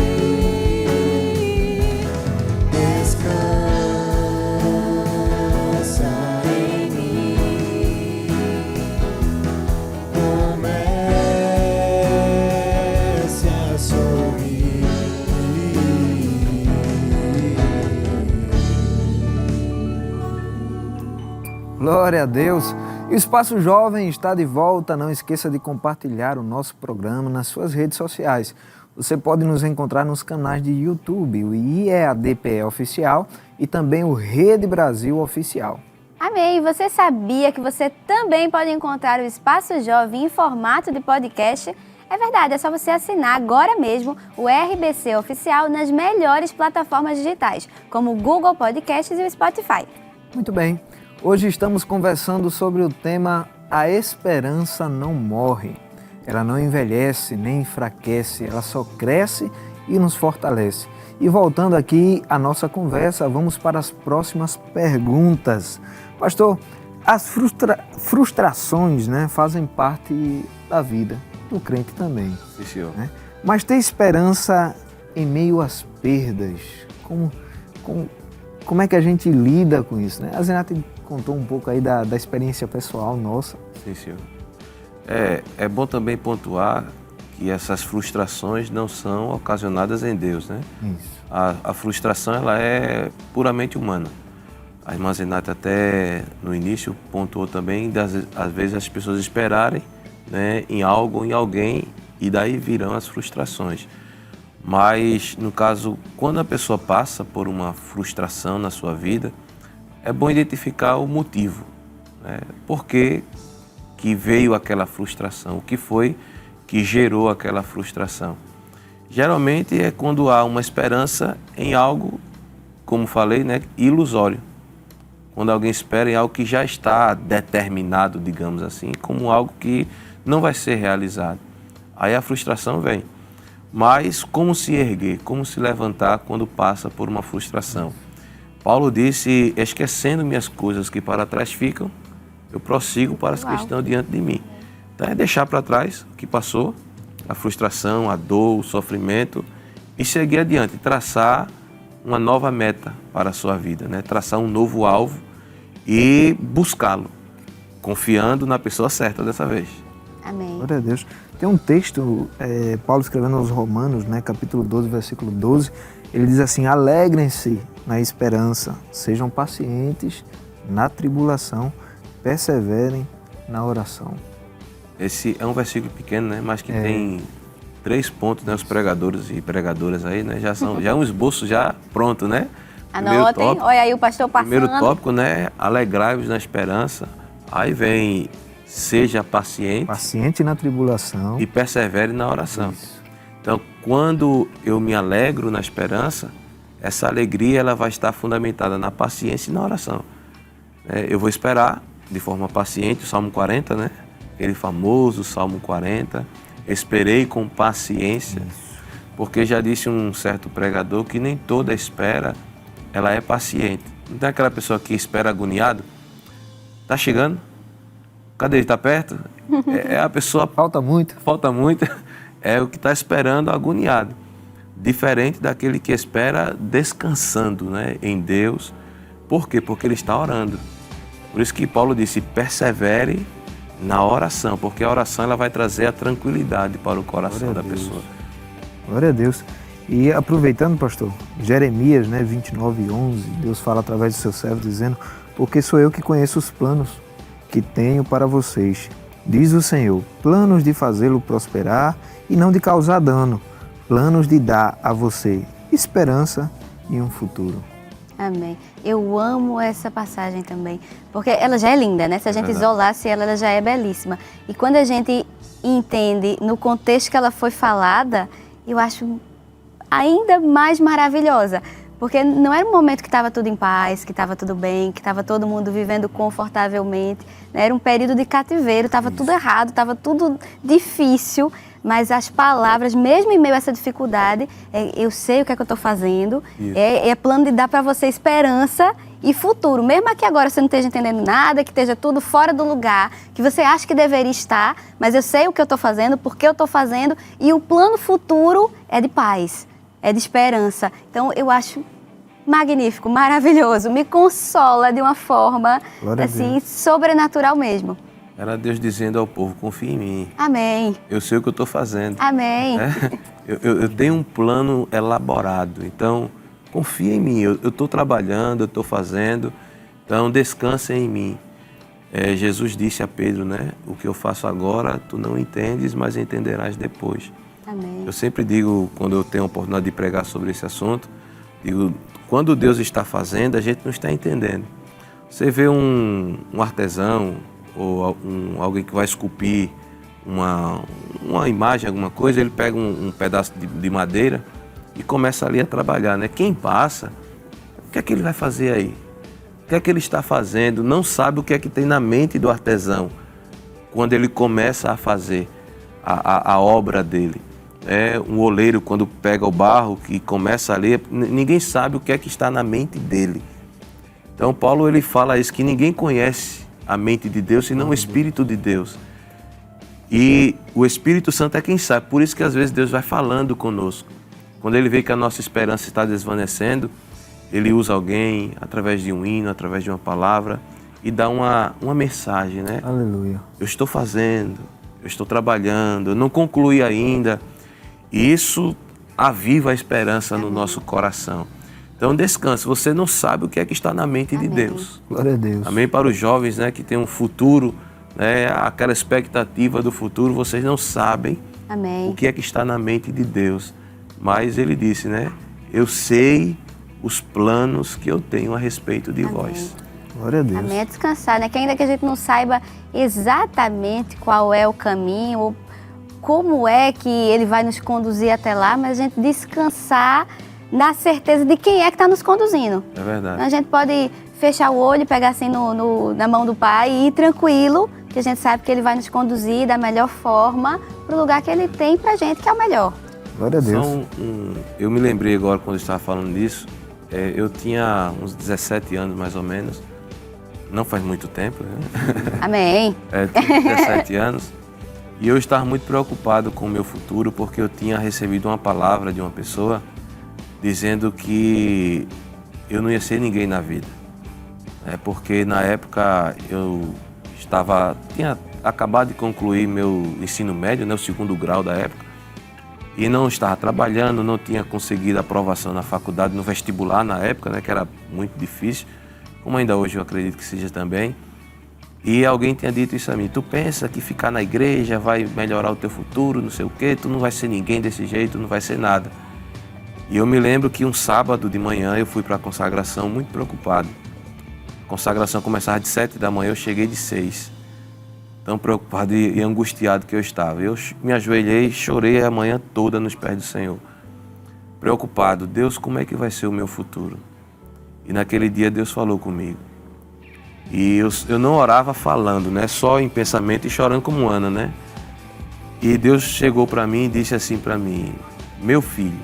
B: Glória a Deus! E o Espaço Jovem está de volta. Não esqueça de compartilhar o nosso programa nas suas redes sociais. Você pode nos encontrar nos canais de YouTube, o IEADPE Oficial e também o Rede Brasil Oficial.
C: Amém! Você sabia que você também pode encontrar o Espaço Jovem em formato de podcast? É verdade, é só você assinar agora mesmo o RBC Oficial nas melhores plataformas digitais, como o Google Podcasts e o Spotify.
B: Muito bem. Hoje estamos conversando sobre o tema A Esperança Não Morre. Ela não envelhece nem enfraquece, ela só cresce e nos fortalece. E voltando aqui à nossa conversa, vamos para as próximas perguntas. Pastor, as frustrações, né, fazem parte da vida, do crente também.
D: Sim, senhor.
B: Né? Mas ter esperança em meio às perdas, como é que a gente lida com isso? Né? A Zenate contou um pouco aí da experiência pessoal nossa.
D: Sim, senhor. É bom também pontuar que essas frustrações não são ocasionadas em Deus, né?
B: Isso.
D: A frustração ela é puramente humana. A irmã Zenate até no início pontuou também, às vezes as pessoas esperarem, né, em algo ou em alguém, e daí virão as frustrações. Mas, no caso, quando a pessoa passa por uma frustração na sua vida, é bom identificar o motivo, né? Por que veio aquela frustração, o que foi que gerou aquela frustração. Geralmente é quando há uma esperança em algo, como falei, né, ilusório. Quando alguém espera em algo que já está determinado, digamos assim, como algo que não vai ser realizado. Aí a frustração vem. Mas como se erguer, como se levantar quando passa por uma frustração? Paulo disse, esquecendo-me as coisas que para trás ficam, eu prossigo para as que estão diante de mim. Então é deixar para trás o que passou, a frustração, a dor, o sofrimento, e seguir adiante, traçar uma nova meta para a sua vida, né? Traçar um novo alvo e buscá-lo, confiando na pessoa certa dessa vez.
C: Amém.
B: Glória a Deus. Tem um texto, Paulo escrevendo aos Romanos, né, capítulo 12, versículo 12, ele diz assim, alegrem-se na esperança, sejam pacientes na tribulação, perseverem na oração.
D: Esse é um versículo pequeno, né, mas que tem 3 pontos, né, os pregadores e pregadoras aí, né, já é um esboço já pronto, né?
C: Anotem, olha aí o pastor passando.
D: Primeiro tópico, né, alegrai-vos na esperança, aí vem seja paciente.
B: Paciente na tribulação.
D: E persevere na oração. Isso. Então, quando eu me alegro na esperança, essa alegria ela vai estar fundamentada na paciência e na oração. Eu vou esperar de forma paciente, o Salmo 40, né? Aquele famoso Salmo 40. Esperei com paciência, porque já disse um certo pregador que nem toda espera ela é paciente. Não tem aquela pessoa que espera agoniado? Tá chegando? Cadê ele? Está perto? É a pessoa...
B: Falta muito.
D: É o que está esperando agoniado. Diferente daquele que espera descansando, né, em Deus. Por quê? Porque ele está orando. Por isso que Paulo disse, persevere na oração, porque a oração ela vai trazer a tranquilidade para o coração da pessoa.
B: Glória a Deus. E aproveitando, pastor, Jeremias, né, 29:11, Deus fala através do seu servo dizendo, porque sou eu que conheço os planos que tenho para vocês, diz o Senhor, planos de fazê-lo prosperar e não de causar dano, planos de dar a você esperança e um futuro.
C: Amém. Eu amo essa passagem também, porque ela já é linda, né? Se a gente isolasse ela, ela já é belíssima. E quando a gente entende no contexto que ela foi falada, eu acho ainda mais maravilhosa. Porque não era um momento que estava tudo em paz, que estava tudo bem, que estava todo mundo vivendo confortavelmente. Né? Era um período de cativeiro, estava tudo errado, estava tudo difícil. Mas as palavras, mesmo em meio a essa dificuldade, eu sei o que é que eu estou fazendo. É plano de dar para você esperança e futuro. Mesmo que agora você não esteja entendendo nada, que esteja tudo fora do lugar, que você acha que deveria estar, mas eu sei o que eu estou fazendo, por que eu estou fazendo. E o plano futuro é de paz. É de esperança. Então, eu acho magnífico, maravilhoso. Me consola de uma forma, assim, sobrenatural mesmo.
D: Era Deus dizendo ao povo, confia em mim.
C: Amém.
D: Eu sei o que eu estou fazendo.
C: Amém.
D: Eu tenho um plano elaborado. Então, confia em mim. Eu estou trabalhando, eu estou fazendo. Então, descansa em mim. Jesus disse a Pedro, né? O que eu faço agora, tu não entendes, mas entenderás depois.
C: Amém.
D: Eu sempre digo, quando eu tenho a oportunidade de pregar sobre esse assunto, digo, quando Deus está fazendo, a gente não está entendendo. Você vê um artesão ou alguém que vai esculpir uma imagem, alguma coisa, ele pega um pedaço de madeira e começa ali a trabalhar, né? Quem passa, o que é que ele vai fazer aí? O que é que ele está fazendo? Não sabe o que é que tem na mente do artesão quando ele começa a fazer a obra dele. Um oleiro, quando pega o barro, que começa a ler, ninguém sabe o que é que está na mente dele. Então, Paulo ele fala isso, que ninguém conhece a mente de Deus, senão o Espírito de Deus. E o Espírito Santo é quem sabe, por isso que às vezes Deus vai falando conosco. Quando ele vê que a nossa esperança está desvanecendo, ele usa alguém, através de um hino, através de uma palavra, e dá uma mensagem, né?
B: Aleluia.
D: Eu estou fazendo, eu estou trabalhando, eu não concluí ainda. E isso aviva a esperança no nosso coração. Então descanse, você não sabe o que é que está na mente de Deus.
B: Glória a Deus.
D: Amém? Para os jovens, né, que tem um futuro, né, aquela expectativa do futuro, vocês não sabem
C: Amém.
D: o que é que está na mente de Deus. Mas ele disse, né, eu sei os planos que eu tenho a respeito de vós.
B: Glória a Deus.
C: Amém. É descansar, né? Que ainda que a gente não saiba exatamente qual é o caminho, ou como é que ele vai nos conduzir até lá, mas a gente descansar na certeza de quem é que está nos conduzindo.
D: É verdade.
C: Então a gente pode fechar o olho, pegar assim na mão do Pai e ir tranquilo, que a gente sabe que ele vai nos conduzir da melhor forma para o lugar que ele tem pra gente, que é o melhor.
B: Glória a Deus.
D: Eu me lembrei agora quando eu estava falando disso, eu tinha uns 17 anos mais ou menos, não faz muito tempo, né?
C: Amém.
D: Tinha 17 anos, e eu estava muito preocupado com o meu futuro, porque eu tinha recebido uma palavra de uma pessoa dizendo que eu não ia ser ninguém na vida. Porque na época eu tinha acabado de concluir meu ensino médio, né, o 2º grau da época, e não estava trabalhando, não tinha conseguido aprovação na faculdade, no vestibular na época, né, que era muito difícil, como ainda hoje eu acredito que seja também. E alguém tinha dito isso a mim: tu pensa que ficar na igreja vai melhorar o teu futuro, não sei o quê, tu não vai ser ninguém desse jeito, não vai ser nada. E eu me lembro que um sábado de manhã eu fui para a consagração muito preocupado. A consagração começava de 7 da manhã, eu cheguei de 6. Tão preocupado e angustiado que eu estava. Eu me ajoelhei e chorei a manhã toda nos pés do Senhor. Preocupado, Deus, como é que vai ser o meu futuro? E naquele dia Deus falou comigo. E eu não orava falando, né? Só em pensamento e chorando como Ana, né? E Deus chegou para mim e disse assim para mim: meu filho,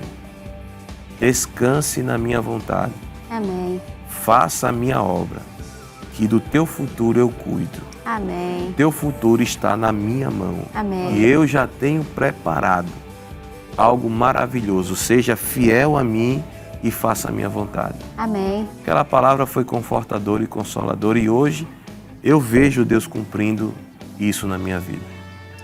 D: descanse na minha vontade.
C: Amém.
D: Faça a minha obra, que do teu futuro eu cuido.
C: Amém.
D: Teu futuro está na minha mão.
C: Amém.
D: E eu já tenho preparado algo maravilhoso. Seja fiel a mim e faça a minha vontade.
C: Amém.
D: Aquela palavra foi confortadora e consoladora, e hoje eu vejo Deus cumprindo isso na minha vida.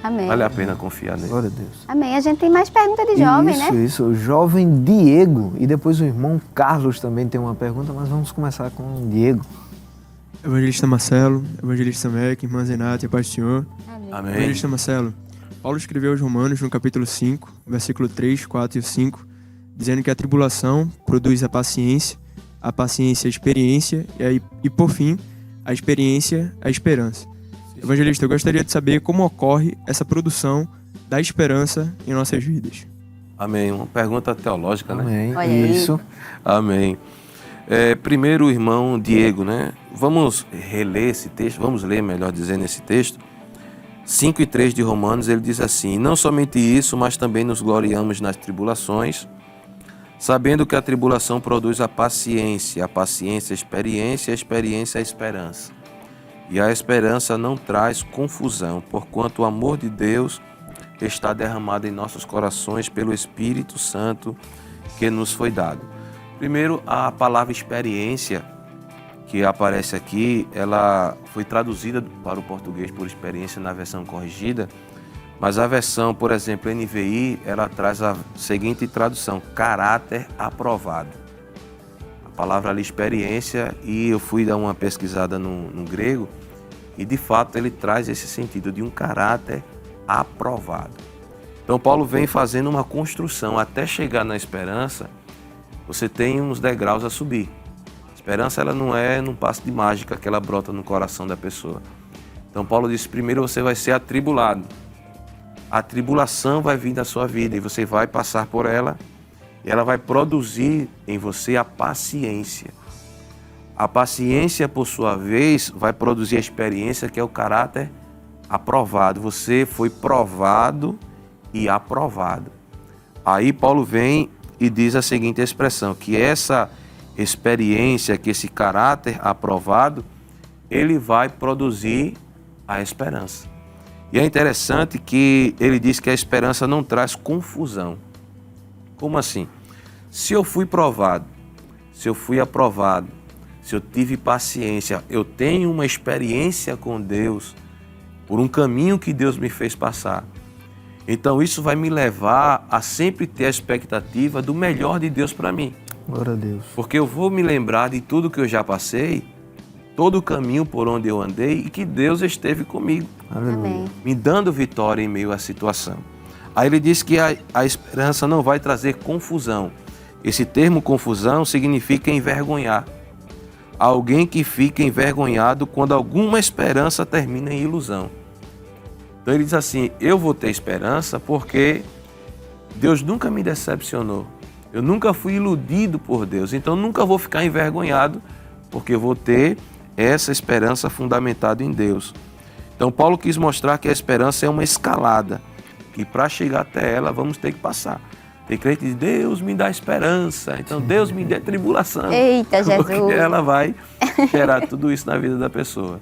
C: Amém.
D: Vale a pena confiar nele.
B: Glória a Deus.
C: Amém. A gente tem mais perguntas de jovem, né?
B: Isso. O jovem Diego. E depois o irmão Carlos também tem uma pergunta, mas vamos começar com o Diego.
I: Evangelista Marcelo, Evangelista Mac, irmã Zenate, a paz do Senhor.
D: Amém.
I: Evangelista Marcelo, Paulo escreveu aos Romanos no capítulo 5, versículo 3, 4 e 5, dizendo que a tribulação produz a paciência a experiência e por fim, a experiência, a esperança. Evangelista, eu gostaria de saber como ocorre essa produção da esperança em nossas vidas.
D: Amém. Uma pergunta teológica, né?
B: Amém.
C: Olha aí.
B: Isso.
D: Amém. Primeiro, o irmão Diego, né? Vamos reler esse texto, vamos ler, melhor dizendo, esse texto. 5 e 3 de Romanos, ele diz assim: não somente isso, mas também nos gloriamos nas tribulações, sabendo que a tribulação produz a paciência a experiência, a experiência a esperança. E a esperança não traz confusão, porquanto o amor de Deus está derramado em nossos corações pelo Espírito Santo que nos foi dado. Primeiro, a palavra experiência, que aparece aqui, ela foi traduzida para o português por experiência na versão corrigida, mas a versão, por exemplo, NVI, ela traz a seguinte tradução: caráter aprovado. A palavra ali, experiência, e eu fui dar uma pesquisada no grego, e de fato ele traz esse sentido de um caráter aprovado. Então Paulo vem fazendo uma construção até chegar na esperança. Você tem uns degraus a subir. A esperança, ela não é num passo de mágica que ela brota no coração da pessoa. Então Paulo disse: primeiro você vai ser atribulado. A tribulação vai vir da sua vida e você vai passar por ela, e ela vai produzir em você a paciência. A paciência, por sua vez, vai produzir a experiência, que é o caráter aprovado. Você foi provado e aprovado. Aí Paulo vem e diz a seguinte expressão, que essa experiência, que esse caráter aprovado, ele vai produzir a esperança. E é interessante que ele diz que a esperança não traz confusão. Como assim? Se eu fui provado, se eu fui aprovado, se eu tive paciência, eu tenho uma experiência com Deus, por um caminho que Deus me fez passar, então isso vai me levar a sempre ter a expectativa do melhor de Deus para mim.
B: Glória a Deus.
D: Porque eu vou me lembrar de tudo que eu já passei, todo o caminho por onde eu andei e que Deus esteve comigo,
C: Amém.
D: me dando vitória em meio à situação. Aí ele diz que a esperança não vai trazer confusão. Esse termo confusão significa envergonhar. Alguém que fica envergonhado quando alguma esperança termina em ilusão. Então ele diz assim, eu vou ter esperança porque Deus nunca me decepcionou. Eu nunca fui iludido por Deus, então nunca vou ficar envergonhado porque eu vou ter essa esperança fundamentada em Deus. Então Paulo quis mostrar que a esperança é uma escalada, que para chegar até ela vamos ter que passar. Tem crente que diz, Deus me dá esperança, então Deus me dê tribulação.
C: Eita, Jesus.
D: Porque ela vai gerar tudo isso na vida da pessoa.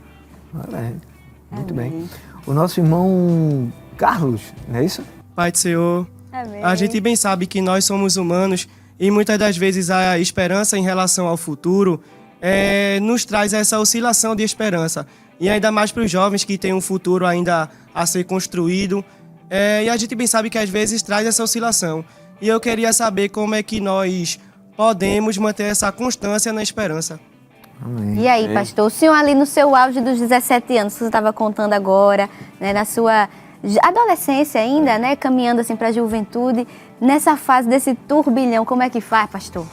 B: Muito bem. O nosso irmão Carlos, não é isso?
J: Pai do Senhor,
C: Amém.
J: a gente bem sabe que nós somos humanos e muitas das vezes a esperança em relação ao futuro nos traz essa oscilação de esperança. E ainda mais para os jovens que têm um futuro ainda a ser construído. E a gente bem sabe que às vezes traz essa oscilação. E eu queria saber como é que nós podemos manter essa constância na esperança.
B: Amém.
C: E aí, pastor, o senhor ali no seu auge dos 17 anos, que você estava contando agora, né, na sua adolescência ainda, né, caminhando assim para a juventude, nessa fase desse turbilhão, como é que faz, pastor?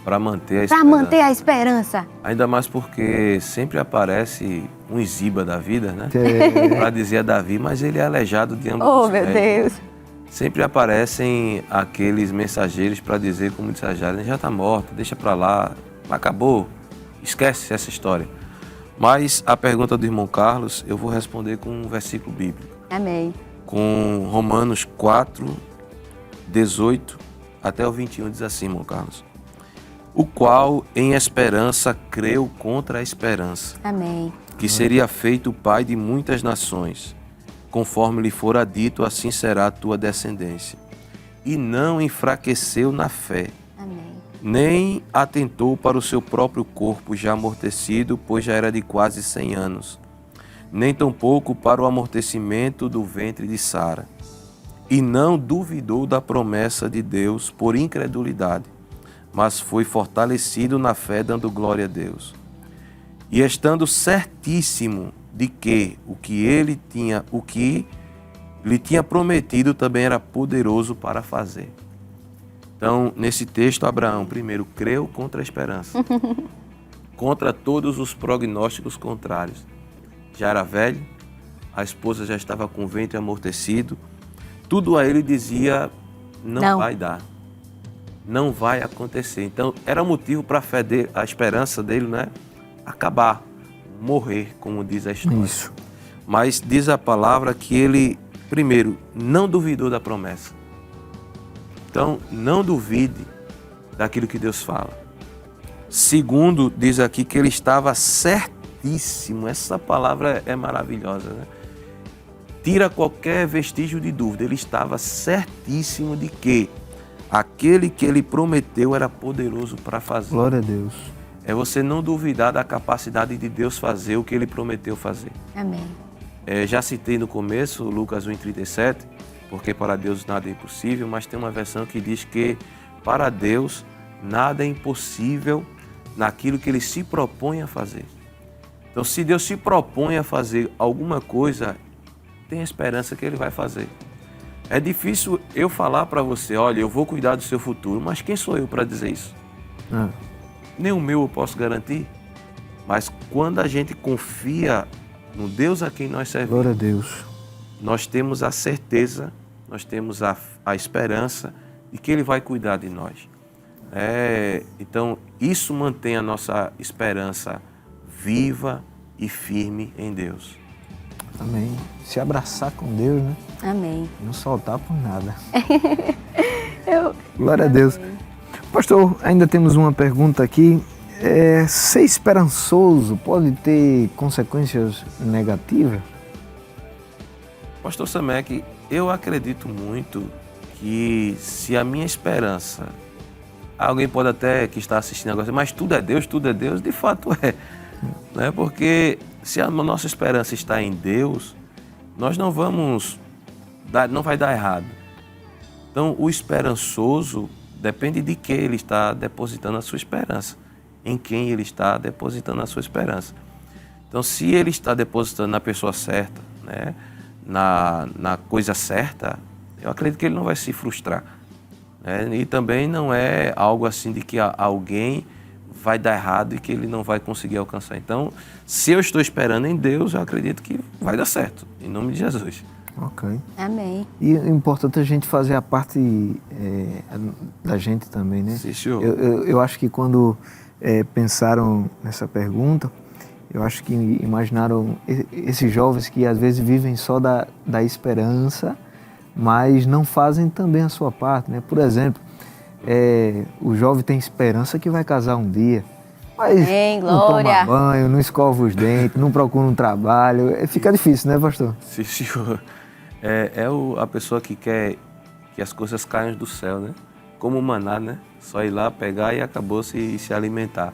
D: Para manter a
C: Para
D: esperança.
C: manter a esperança.
D: Ainda mais porque sempre aparece um Ziba da vida, né?
B: É.
D: Para dizer a Davi, mas ele é aleijado de ambos
C: Oh,
D: os
C: meu
D: pés.
C: Deus.
D: Sempre aparecem aqueles mensageiros para dizer, como disse a Jara, já está morto, deixa para lá, acabou, esquece essa história. Mas a pergunta do irmão Carlos, eu vou responder com um versículo bíblico.
C: Amém.
D: Com Romanos 4, 18 até o 21, diz assim, irmão Carlos. O qual em esperança creu contra a esperança,
C: Amém.
D: que seria feito pai de muitas nações, conforme lhe fora dito, assim será a tua descendência. E não enfraqueceu na fé,
C: Amém.
D: nem atentou para o seu próprio corpo já amortecido, pois já era de quase 100 anos, nem tampouco para o amortecimento do ventre de Sara. E não duvidou da promessa de Deus por incredulidade, mas foi fortalecido na fé, dando glória a Deus. E estando certíssimo de que o que lhe tinha prometido também era poderoso para fazer. Então, nesse texto, Abraão primeiro creu contra a esperança, contra todos os prognósticos contrários. Já era velho, a esposa já estava com o ventre amortecido, tudo a ele dizia, não vai dar. Não vai acontecer. Então, era motivo para a fé dele, a esperança dele, né? Acabar, morrer, como diz a história.
B: Isso.
D: Mas diz a palavra que ele, primeiro, não duvidou da promessa. Então, não duvide daquilo que Deus fala. Segundo, diz aqui que ele estava certíssimo. Essa palavra é maravilhosa, né? Tira qualquer vestígio de dúvida. Ele estava certíssimo de que aquele que ele prometeu era poderoso para fazer.
B: Glória a Deus.
D: É você não duvidar da capacidade de Deus fazer o que ele prometeu fazer.
C: Amém.
D: Já citei no começo, Lucas 1,37, porque para Deus nada é impossível, mas tem uma versão que diz que para Deus nada é impossível naquilo que ele se propõe a fazer. Então, se Deus se propõe a fazer alguma coisa, tem esperança que ele vai fazer. É difícil eu falar para você, olha, eu vou cuidar do seu futuro, mas quem sou eu para dizer isso? Nem o meu eu posso garantir. Mas quando a gente confia no Deus a quem nós servimos,
B: Glória a Deus.
D: nós temos a certeza, nós temos a esperança de que Ele vai cuidar de nós. Então, isso mantém a nossa esperança viva e firme em Deus.
B: Amém. Se abraçar com Deus, né?
C: Amém.
B: Não soltar por nada. Glória a Deus. Pastor, ainda temos uma pergunta aqui. Ser esperançoso pode ter consequências negativas?
D: Pastor Samek, eu acredito muito que se a minha esperança, alguém pode até que está assistindo agora, mas tudo é Deus, de fato é. Né? Porque se a nossa esperança está em Deus, nós não vai dar errado. Então, o esperançoso Depende de que ele está depositando a sua esperança, em quem ele está depositando a sua esperança. Então, se ele está depositando na pessoa certa, né, na coisa certa, eu acredito que ele não vai se frustrar. Né? E também não é algo assim de que alguém vai dar errado e que ele não vai conseguir alcançar. Então, se eu estou esperando em Deus, eu acredito que vai dar certo, em nome de Jesus.
B: Ok.
C: Amém.
B: E é importante a gente fazer a parte da gente também, né?
D: Sim, senhor.
B: Eu acho que quando pensaram nessa pergunta, eu acho que imaginaram esses jovens que às vezes vivem só da esperança, mas não fazem também a sua parte, né? Por exemplo, o jovem tem esperança que vai casar um dia, mas
C: Amém,
B: não toma
C: glória.
B: banho, não escova os dentes, não procura um trabalho. Fica difícil, né, pastor?
D: Sim, senhor. A pessoa que quer que as coisas caiam do céu, né? Como o maná, né? Só ir lá, pegar e acabou se alimentar.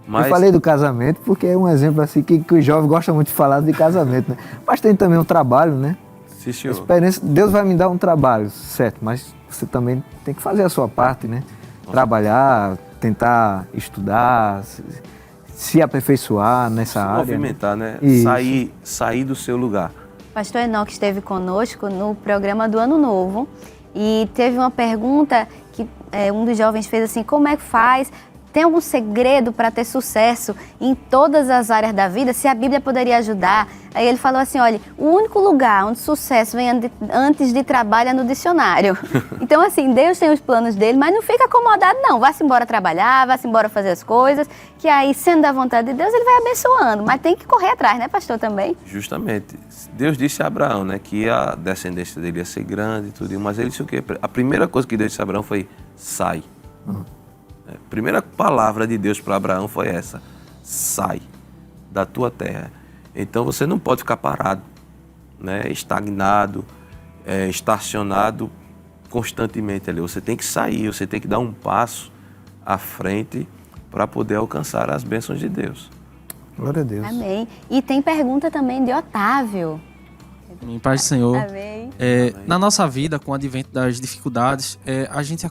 D: Mas...
B: Eu falei do casamento porque é um exemplo assim que o jovem gosta muito de falar de casamento, né? Mas tem também um trabalho, né?
D: Sim, senhor.
B: Experiência, Deus vai me dar um trabalho, certo, mas você também tem que fazer a sua parte, né? Trabalhar, tentar estudar, se aperfeiçoar nessa área.
D: Movimentar, né? Sair do seu lugar.
C: O pastor Enoque esteve conosco no programa do Ano Novo e teve uma pergunta que um dos jovens fez assim: como é que faz? Tem algum segredo para ter sucesso em todas as áreas da vida? Se a Bíblia poderia ajudar? Aí ele falou assim, olha, o único lugar onde sucesso vem antes de trabalho é no dicionário. Então, assim, Deus tem os planos dele, mas não fica acomodado, não. Vá-se embora trabalhar, vá-se embora fazer as coisas, que aí, sendo da vontade de Deus, ele vai abençoando. Mas tem que correr atrás, né, pastor, também?
D: Justamente. Deus disse a Abraão, né, que a descendência dele ia ser grande e tudo, mas ele disse o quê? A primeira coisa que Deus disse a Abraão foi, sai. A primeira palavra de Deus para Abraão foi essa: sai da tua terra. Então você não pode ficar parado, né, estagnado, estacionado constantemente ali. Você tem que sair, você tem que dar um passo à frente para poder alcançar as bênçãos de Deus.
B: Glória a Deus.
C: Amém. E tem pergunta também de Otávio.
K: Em paz do Senhor.
C: Amém.
K: Na nossa vida, com o advento das dificuldades, a gente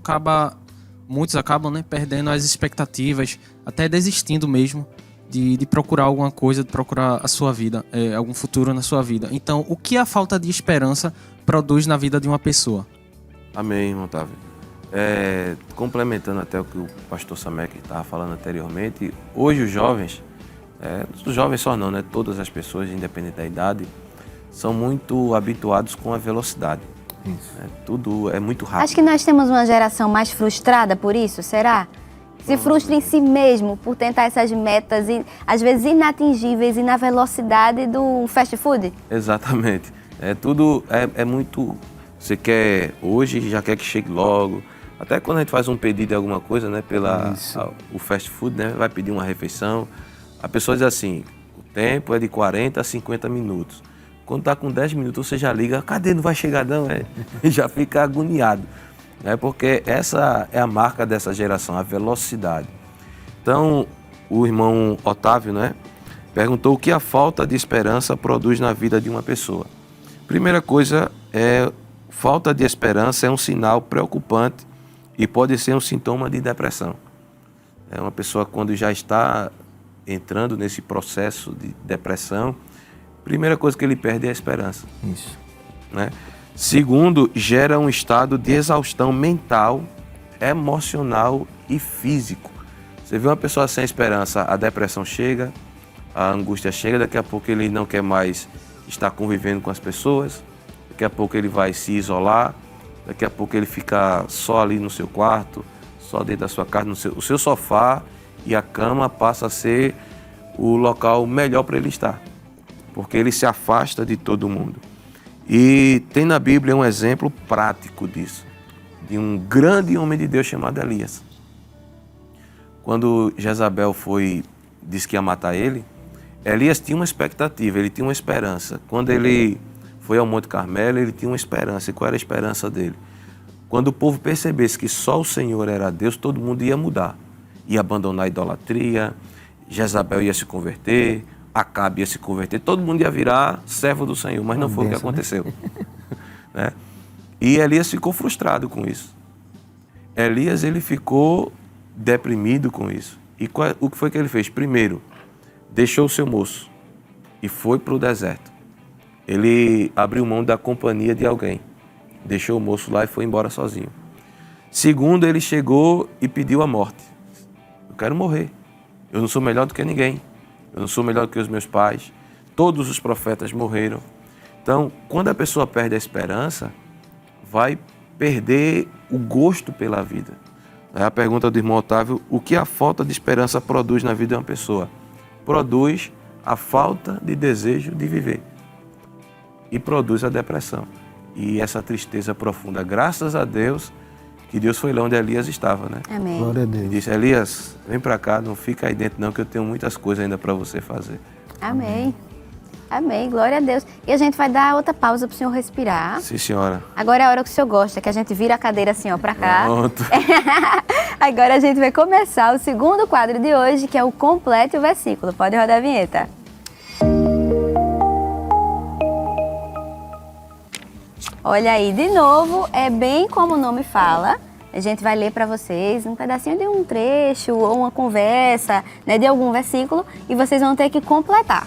K: muitos acabam, né, perdendo as expectativas, até desistindo mesmo de procurar alguma coisa, de procurar a sua vida, algum futuro na sua vida. Então, o que a falta de esperança produz na vida de uma pessoa?
D: Amém, irmão Otávio. Complementando até o que o pastor Samek estava falando anteriormente, hoje os jovens só não, né, todas as pessoas, independente da idade, são muito habituados com a velocidade.
B: Isso.
D: Tudo é muito rápido.
C: Acho que nós temos uma geração mais frustrada por isso, será? Se frustra em si mesmo por tentar essas metas, às vezes inatingíveis, e na velocidade do fast food?
D: Exatamente. Tudo é muito... Você quer hoje, já quer que chegue logo. Até quando a gente faz um pedido de alguma coisa, né, o fast food, né, vai pedir uma refeição, a pessoa diz assim, o tempo é de 40 a 50 minutos. Quando está com 10 minutos, você já liga, cadê? Não vai chegar não? Já fica agoniado. Porque essa é a marca dessa geração, a velocidade. Então, o irmão Otávio, né, perguntou o que a falta de esperança produz na vida de uma pessoa. Primeira coisa, falta de esperança é um sinal preocupante e pode ser um sintoma de depressão. Uma pessoa, quando já está entrando nesse processo de depressão, primeira coisa que ele perde é a esperança.
B: Isso.
D: Né? Segundo, gera um estado de exaustão mental, emocional e físico. Você vê uma pessoa sem esperança, a depressão chega, a angústia chega, daqui a pouco ele não quer mais estar convivendo com as pessoas, daqui a pouco ele vai se isolar, daqui a pouco ele fica só ali no seu quarto, só dentro da sua casa, o seu sofá e a cama passa a ser o local melhor para ele estar, porque ele se afasta de todo mundo. E tem na Bíblia um exemplo prático disso, de um grande homem de Deus chamado Elias. Quando Jezabel disse que ia matar ele, Elias tinha uma expectativa, ele tinha uma esperança. Quando ele foi ao Monte Carmelo, ele tinha uma esperança. E qual era a esperança dele? Quando o povo percebesse que só o Senhor era Deus, todo mundo ia mudar. Ia abandonar a idolatria, Jezabel ia se converter, Acabe ia se converter, todo mundo ia virar servo do Senhor, mas não foi o que aconteceu. Né? E Elias ficou frustrado com isso. Elias, ele ficou deprimido com isso. E o que foi que ele fez? Primeiro, deixou o seu moço e foi para o deserto. Ele abriu mão da companhia de alguém. Deixou o moço lá e foi embora sozinho. Segundo, ele chegou e pediu a morte. Eu quero morrer. Eu não sou melhor do que ninguém. Eu não sou melhor do que os meus pais. Todos os profetas morreram. Então, quando a pessoa perde a esperança, vai perder o gosto pela vida. É a pergunta do irmão Otávio: o que a falta de esperança produz na vida de uma pessoa? Produz a falta de desejo de viver. E produz a depressão. E essa tristeza profunda. Graças a Deus que Deus foi lá onde Elias estava, né?
C: Amém.
B: Glória a
D: E
B: Deus.
D: disse: Elias, vem para cá, não fica aí dentro não, que eu tenho muitas coisas ainda para você fazer.
C: Amém. Amém, glória a Deus. E a gente vai dar outra pausa para o senhor respirar.
D: Sim, senhora.
C: Agora é a hora que o senhor gosta, que a gente vira a cadeira assim, ó, para cá.
D: Pronto.
C: Agora a gente vai começar o segundo quadro de hoje, que é o Complete o Versículo. Pode rodar a vinheta. Olha aí, de novo, é bem como o nome fala. A gente vai ler para vocês um pedacinho de um trecho ou uma conversa, né, de algum versículo, e vocês vão ter que completar,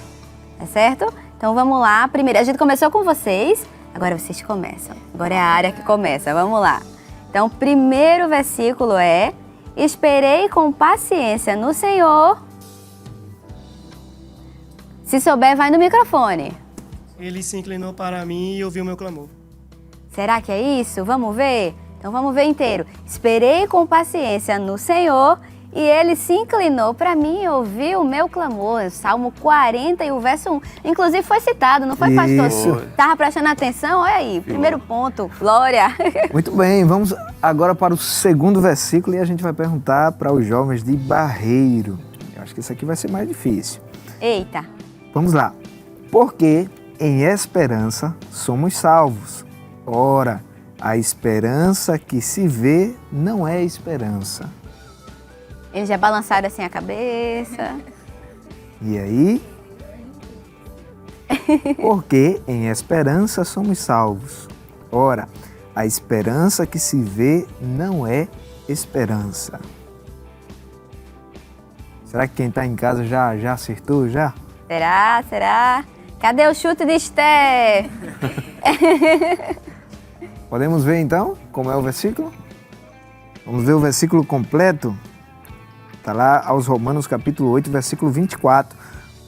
C: tá certo? Então vamos lá. Primeiro, a gente começou com vocês, agora vocês começam. Agora é a área que começa, vamos lá. Então, o primeiro versículo é: esperei com paciência no Senhor. Se souber, vai no microfone.
J: Ele se inclinou para mim e ouviu meu clamor.
C: Será que é isso? Vamos ver? Então vamos ver inteiro. Esperei com paciência no Senhor e Ele se inclinou para mim e ouviu o meu clamor. Salmo 40 e o verso 1. Inclusive foi citado, não foi, pastor?
B: Isso.
C: Tava prestando atenção? Olha aí, primeiro ponto. Glória.
B: Muito bem, vamos agora para o segundo versículo e a gente vai perguntar para os jovens de Barreiro. Eu acho que isso aqui vai ser mais difícil.
C: Eita.
B: Vamos lá. Porque em esperança somos salvos. Ora, a esperança que se vê não é esperança.
C: Eles já balançaram assim a cabeça.
B: E aí? Porque em esperança somos salvos. Ora, a esperança que se vê não é esperança. Será que quem está em casa já acertou já?
C: Será? Será? Cadê o chute de Esther?
B: Podemos ver então como é o versículo? Vamos ver o versículo completo? Está lá aos Romanos capítulo 8, versículo 24.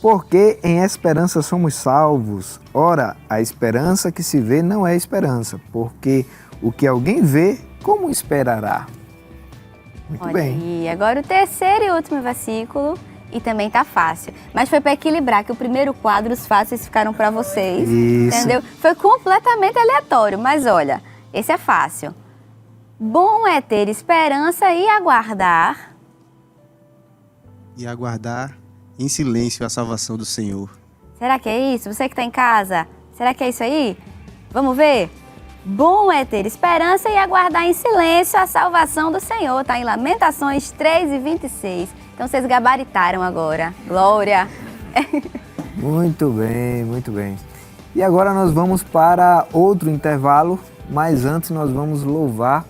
B: Porque em esperança somos salvos. Ora, a esperança que se vê não é esperança, porque o que alguém vê, como esperará? Muito
C: Olha
B: bem.
C: aí, agora o terceiro e último versículo, e também tá fácil. Mas foi para equilibrar, que o primeiro quadro, os fáceis ficaram para vocês.
B: Isso.
C: Entendeu? Foi completamente aleatório, mas olha, esse é fácil. Bom é ter esperança e aguardar.
E: E aguardar em silêncio a salvação do Senhor.
C: Será que é isso? Você que está em casa, será que é isso aí? Vamos ver? Bom é ter esperança e aguardar em silêncio a salvação do Senhor. Está em Lamentações 3:26. Então vocês gabaritaram agora. Glória!
B: Muito bem, muito bem. E agora nós vamos para outro intervalo, mas antes nós vamos louvar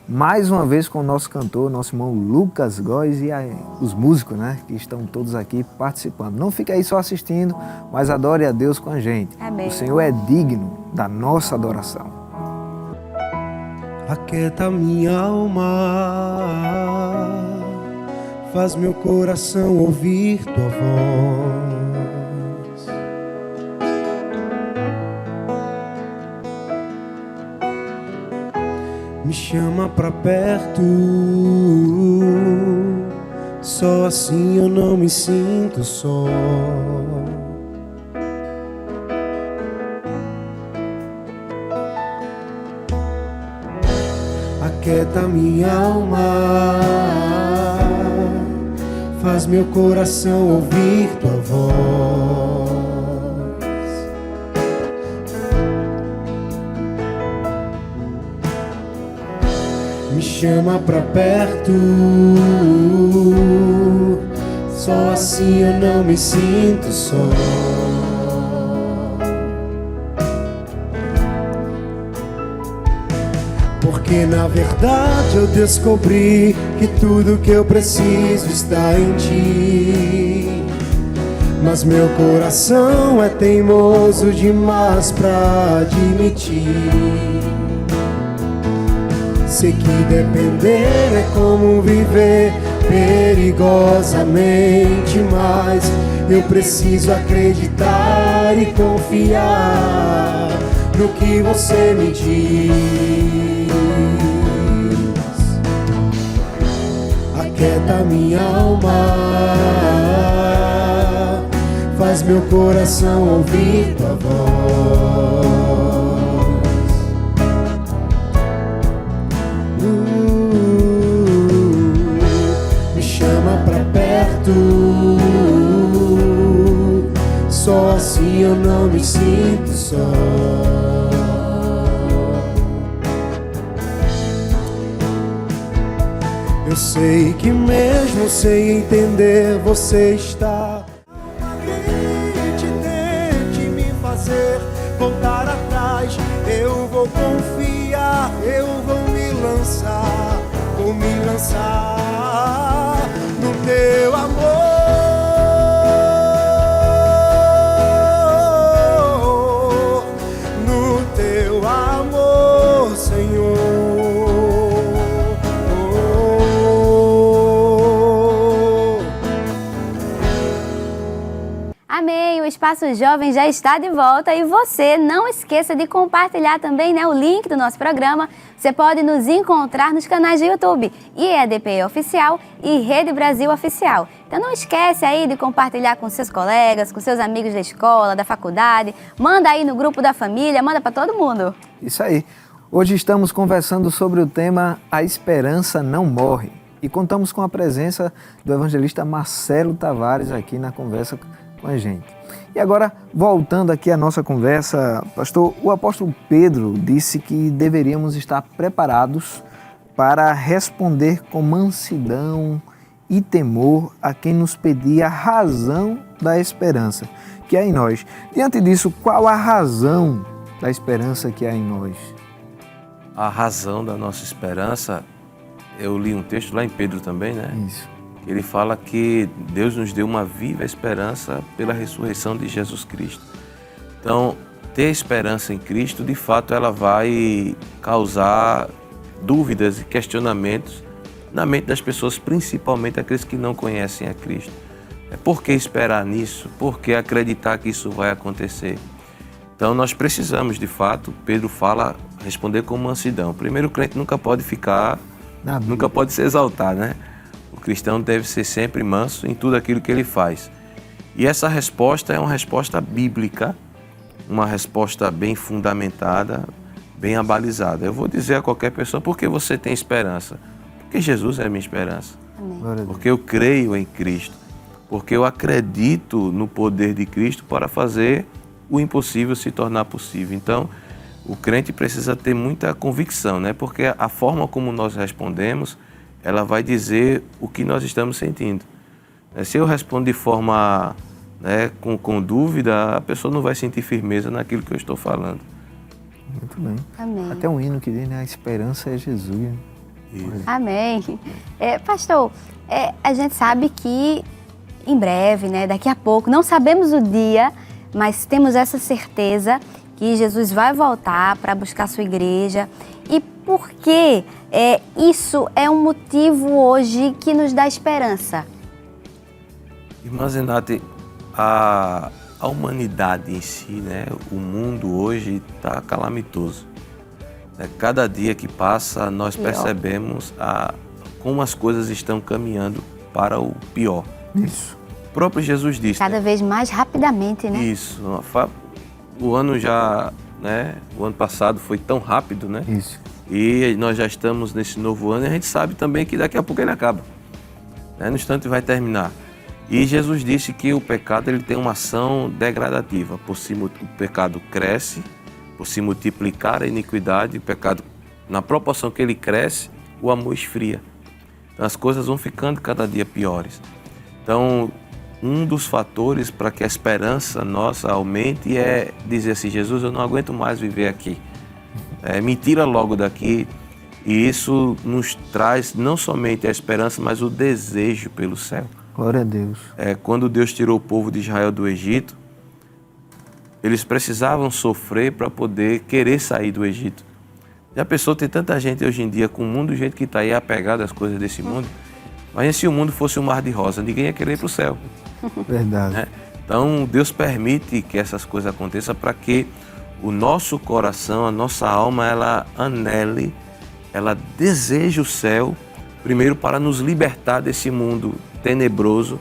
B: mais uma vez com o nosso cantor, nosso irmão Lucas Góes e os músicos, né, que estão todos aqui participando. Não fique aí só assistindo, mas adore a Deus com a gente.
C: Amém.
B: O Senhor é digno da nossa adoração.
H: Aquieta minha alma, faz meu coração ouvir tua voz. Me chama pra perto, só assim eu não me sinto só. Aquieta minha alma, faz meu coração ouvir tua voz. Me chama pra perto, só assim eu não me sinto só. Porque na verdade eu descobri que tudo que eu preciso está em ti. Mas meu coração é teimoso demais pra admitir. Sei que depender é como viver perigosamente, mas eu preciso acreditar e confiar no que você me diz. Aquieta minha alma, faz meu coração ouvir tua voz. Me chama pra perto, só assim eu não me sinto só. Eu sei que mesmo sem entender você está. Tente me fazer voltar atrás. Eu vou confiar, eu vou me lançar no teu amor, no teu amor, Senhor.
C: Amém! O Espaço Jovem já está de volta e você não esqueça de compartilhar também, né, o link do nosso programa. Você pode nos encontrar nos canais do YouTube IEDP Oficial e Rede Brasil Oficial. Então não esquece aí de compartilhar com seus colegas, com seus amigos da escola, da faculdade. Manda aí no grupo da família, manda para todo mundo.
B: Isso aí. Hoje estamos conversando sobre o tema A Esperança Não Morre. E contamos com a presença do evangelista Marcelo Tavares aqui na conversa com a gente. E agora, voltando aqui à nossa conversa, pastor, o apóstolo Pedro disse que deveríamos estar preparados para responder com mansidão e temor a quem nos pedia a razão da esperança que há em nós. Diante disso, qual a razão da esperança que há em nós?
D: A razão da nossa esperança, eu li um texto lá em Pedro também, né?
B: Isso.
D: Ele fala que Deus nos deu uma viva esperança pela ressurreição de Jesus Cristo. Então, ter esperança em Cristo, de fato, ela vai causar dúvidas e questionamentos na mente das pessoas, principalmente aqueles que não conhecem a Cristo. Por que esperar nisso? Por que acreditar que isso vai acontecer? Então, nós precisamos, de fato, Pedro fala, responder com mansidão. Primeiro, o crente nunca pode nunca pode se exaltar, né? O cristão deve ser sempre manso em tudo aquilo que ele faz. E essa resposta é uma resposta bíblica, uma resposta bem fundamentada, bem abalizada. Eu vou dizer a qualquer pessoa, por que você tem esperança? Porque Jesus é a minha esperança.
C: Amém.
D: Porque eu creio em Cristo. Porque eu acredito no poder de Cristo para fazer o impossível se tornar possível. Então, o crente precisa ter muita convicção, né? Porque a forma como nós respondemos, ela vai dizer o que nós estamos sentindo. Se eu respondo de forma, né, com dúvida, a pessoa não vai sentir firmeza naquilo que eu estou falando.
B: Muito bem.
C: Amém.
B: Até um hino que diz, né? A esperança é Jesus.
C: Amém. Pastor, a gente sabe que em breve, né, daqui a pouco, não sabemos o dia, mas temos essa certeza que Jesus vai voltar para buscar a sua igreja. E por que isso é um motivo hoje que nos dá esperança?
D: Irmã Zenate, a humanidade em si, né, o mundo hoje está calamitoso. Cada dia que passa, nós percebemos como as coisas estão caminhando para o pior.
B: Isso.
D: O próprio Jesus disse.
C: Cada vez mais rapidamente, né?
D: Isso. O ano o ano passado foi tão rápido, né?
B: Isso.
D: E nós já estamos nesse novo ano e a gente sabe também que daqui a pouco ele acaba. No instante vai terminar. E Jesus disse que o pecado ele tem uma ação degradativa. O pecado cresce, por se multiplicar a iniquidade, o pecado, na proporção que ele cresce, o amor esfria. Então as coisas vão ficando cada dia piores. Então, um dos fatores para que a esperança nossa aumente é dizer assim, Jesus, eu não aguento mais viver aqui. Me tira logo daqui. E isso nos traz não somente a esperança, mas o desejo pelo céu.
B: Glória a Deus.
D: Quando Deus tirou o povo de Israel do Egito, eles precisavam sofrer para poder querer sair do Egito. Já pensou, tem tanta gente hoje em dia com o mundo do jeito que está aí, apegado às coisas desse mundo. Mas se o mundo fosse um mar de rosa, ninguém ia querer ir para o céu.
B: Verdade.
D: Então, Deus permite que essas coisas aconteçam para que o nosso coração, a nossa alma, ela anele, ela deseje o céu, primeiro para nos libertar desse mundo tenebroso,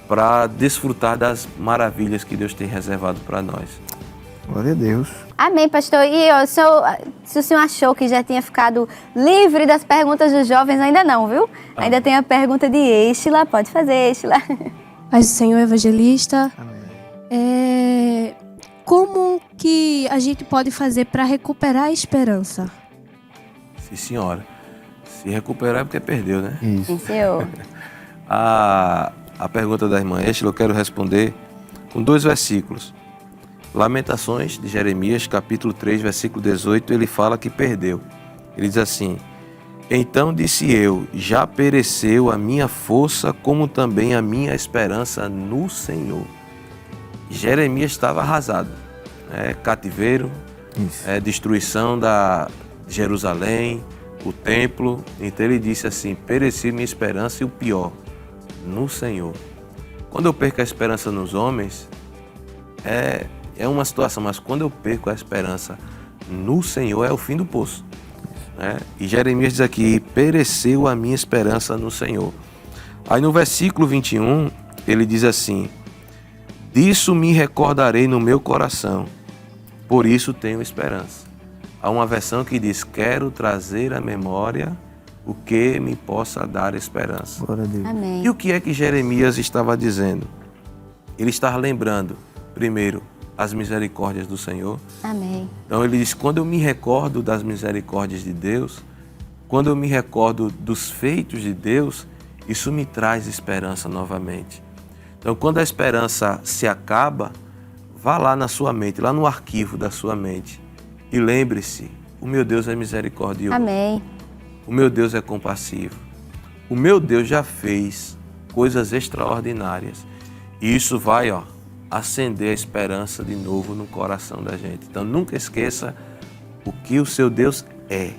D: para desfrutar das maravilhas que Deus tem reservado para nós.
B: Glória a Deus.
C: Amém, pastor. E se o senhor achou que já tinha ficado livre das perguntas dos jovens, ainda não, viu? Ainda tem a pergunta de Estila. Pode fazer, Estila.
A: Paz do Senhor, evangelista. Como que a gente pode fazer para recuperar a esperança?
D: Sim, senhora. Se recuperar é porque perdeu, né?
B: Isso.
C: Sim, senhor.
D: A pergunta da irmã Estila eu quero responder com 2 versículos. Lamentações de Jeremias, capítulo 3, versículo 18, ele fala que perdeu. Ele diz assim: então disse eu, já pereceu a minha força, como também a minha esperança no Senhor. Jeremias estava arrasado. Cativeiro, destruição da Jerusalém, o templo. Então ele disse assim: pereci minha esperança e o pior, no Senhor. Quando eu perco a esperança nos homens, é uma situação, mas quando eu perco a esperança no Senhor, é o fim do poço. E Jeremias diz aqui: pereceu a minha esperança no Senhor. Aí no versículo 21, ele diz assim: disso me recordarei no meu coração, por isso tenho esperança. Há uma versão que diz: quero trazer à memória o que me possa dar esperança.
B: Glória a Deus.
C: Amém.
D: E o que é que Jeremias estava dizendo? Ele estava lembrando, primeiro, as misericórdias do Senhor.
C: Amém.
D: Então ele diz: quando eu me recordo das misericórdias de Deus, quando eu me recordo dos feitos de Deus, isso me traz esperança novamente. Então quando a esperança se acaba, vá lá na sua mente, lá no arquivo da sua mente, e lembre-se: o meu Deus é misericordioso.
C: Amém.
D: O meu Deus é compassivo. O meu Deus já fez coisas extraordinárias. E isso vai, acender a esperança de novo no coração da gente. Então nunca esqueça o que o seu Deus é.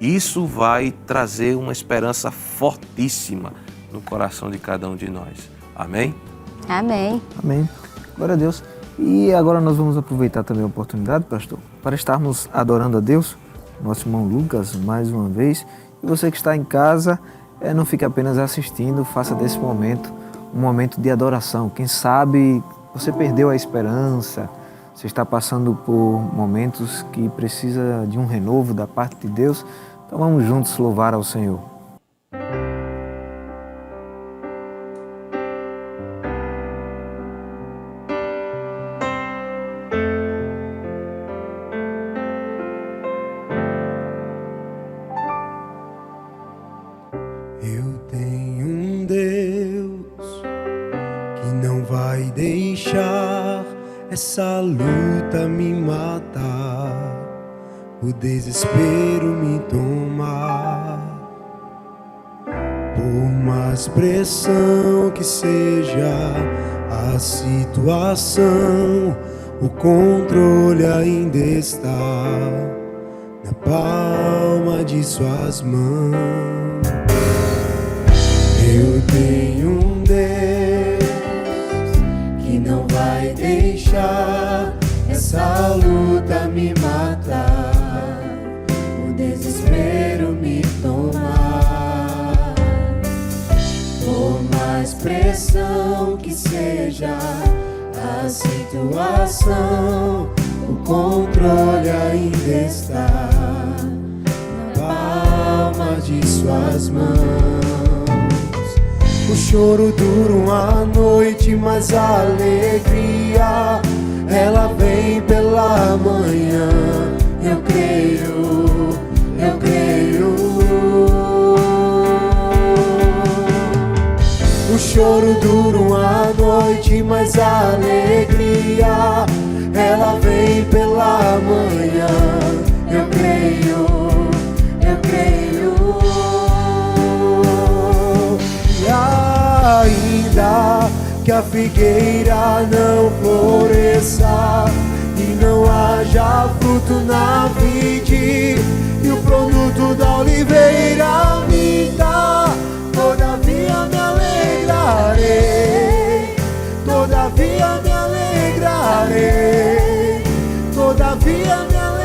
D: Isso vai trazer uma esperança fortíssima no coração de cada um de nós. Amém?
C: Amém.
B: Amém. Glória a Deus. E agora nós vamos aproveitar também a oportunidade, pastor, para estarmos adorando a Deus, nosso irmão Lucas, mais uma vez. E você que está em casa, não fique apenas assistindo, faça desse momento um momento de adoração. Quem sabe você perdeu a esperança, você está passando por momentos que precisa de um renovo da parte de Deus. Então vamos juntos louvar ao Senhor.
H: Eu tenho um Deus que não vai deixar essa luta me matar, o desespero me tomar. Por mais pressão que seja a situação, o controle ainda está na palma de suas mãos. Eu tenho um Deus que não vai deixar essa luta me matar, o desespero me tomar. Por mais pressão que seja a situação, o controle ainda está na palma de suas mãos. O choro dura uma noite, mas a alegria ela vem pela manhã. Eu creio, eu creio. O choro dura uma noite, mas a alegria ela vem pela manhã. Eu creio, ainda que a figueira não floresça e não haja fruto na vide e o produto da oliveira minta, todavia me alegrarei, todavia me alegrarei, todavia me alegrarei.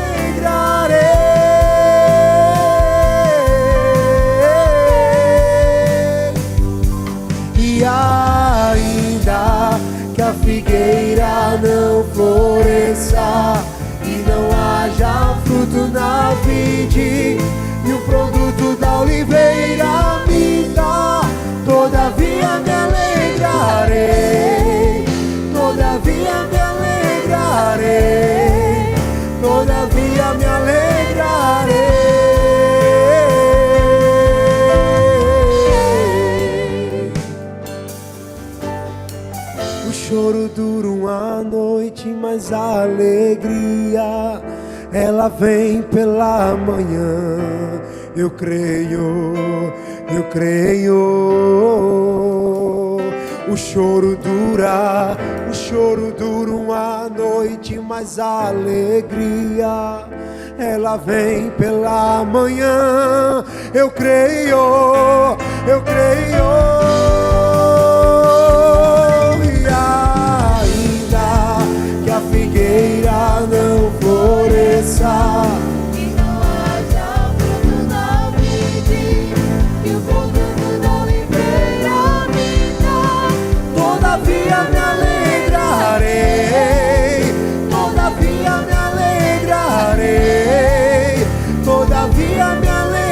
H: E ainda que a figueira não floresça e não haja fruto na vide e o produto da oliveira minta, todavia me alegrarei, todavia me alegrarei, todavia me alegrarei. O choro dura uma noite, mas a alegria ela vem pela manhã. Eu creio, eu creio. O choro dura uma noite, mas a alegria ela vem pela manhã. Eu creio, eu creio. E ainda que a figueira não floresça e não haja fruto na vide e o produto da oliveira minta, todavia me alegrarei, todavia me alegrarei, todavia me alegrarei.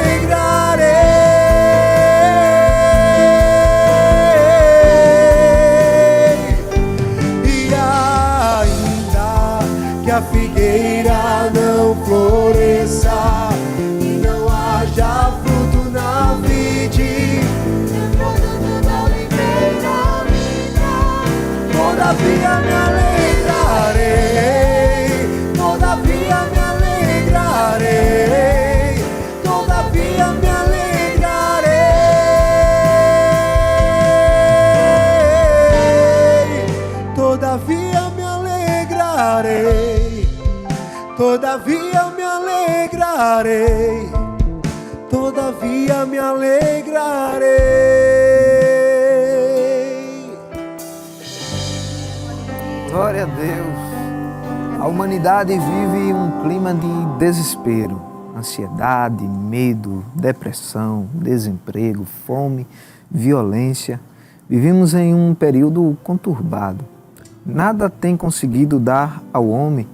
H: E ainda que a figueira não floresça e não haja fruto na vide e o produto da oliveira minta, todavia me alegrarei, todavia me alegrarei, todavia me alegrarei, todavia me alegrarei, todavia me alegrarei, todavia me alegrarei.
B: Glória a Deus. A humanidade vive um clima de desespero, ansiedade, medo, depressão, desemprego, fome, violência. Vivemos em um período conturbado. Nada tem conseguido dar ao homem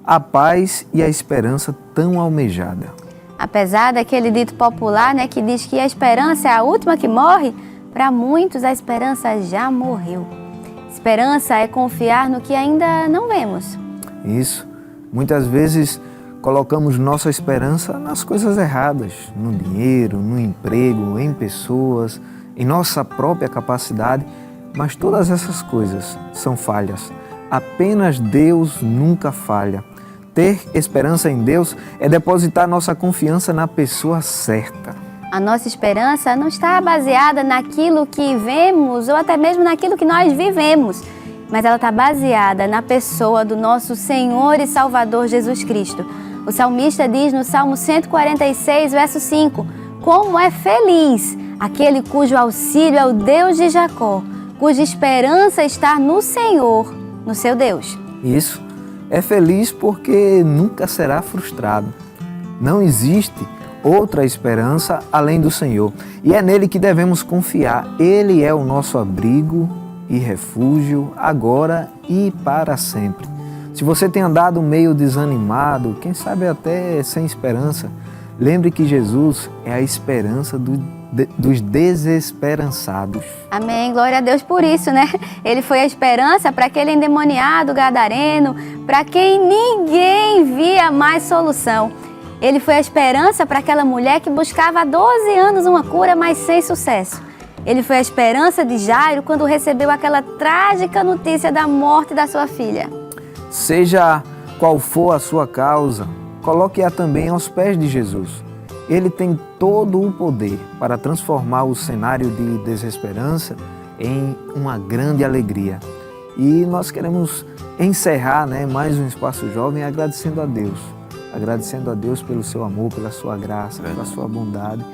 B: a paz e a esperança tão almejada.
C: Apesar daquele dito popular, né, que diz que a esperança é a última que morre, para muitos a esperança já morreu. Esperança é confiar no que ainda não vemos.
B: Isso. Muitas vezes colocamos nossa esperança nas coisas erradas, no dinheiro, no emprego, em pessoas, em nossa própria capacidade, mas todas essas coisas são falhas. Apenas Deus nunca falha. Ter esperança em Deus é depositar nossa confiança na pessoa certa.
C: A nossa esperança não está baseada naquilo que vemos ou até mesmo naquilo que nós vivemos, mas ela está baseada na pessoa do nosso Senhor e Salvador Jesus Cristo. O salmista diz no Salmo 146, verso 5, como é feliz aquele cujo auxílio é o Deus de Jacó, cuja esperança está no Senhor, no seu Deus.
B: Isso. É feliz porque nunca será frustrado. Não existe outra esperança além do Senhor. E é nele que devemos confiar. Ele é o nosso abrigo e refúgio agora e para sempre. Se você tem andado meio desanimado, quem sabe até sem esperança, lembre que Jesus é a esperança dos desesperançados.
C: Amém, glória a Deus por isso, né? Ele foi a esperança para aquele endemoniado gadareno, para quem ninguém via mais solução. Ele foi a esperança para aquela mulher que buscava há 12 anos uma cura, mas sem sucesso. Ele foi a esperança de Jairo quando recebeu aquela trágica notícia da morte da sua filha.
B: Seja qual for a sua causa, coloque-a também aos pés de Jesus. Ele tem todo o poder para transformar o cenário de desesperança em uma grande alegria. E nós queremos encerrar, né, mais um Espaço Jovem agradecendo a Deus pelo seu amor, pela sua graça, pela sua bondade,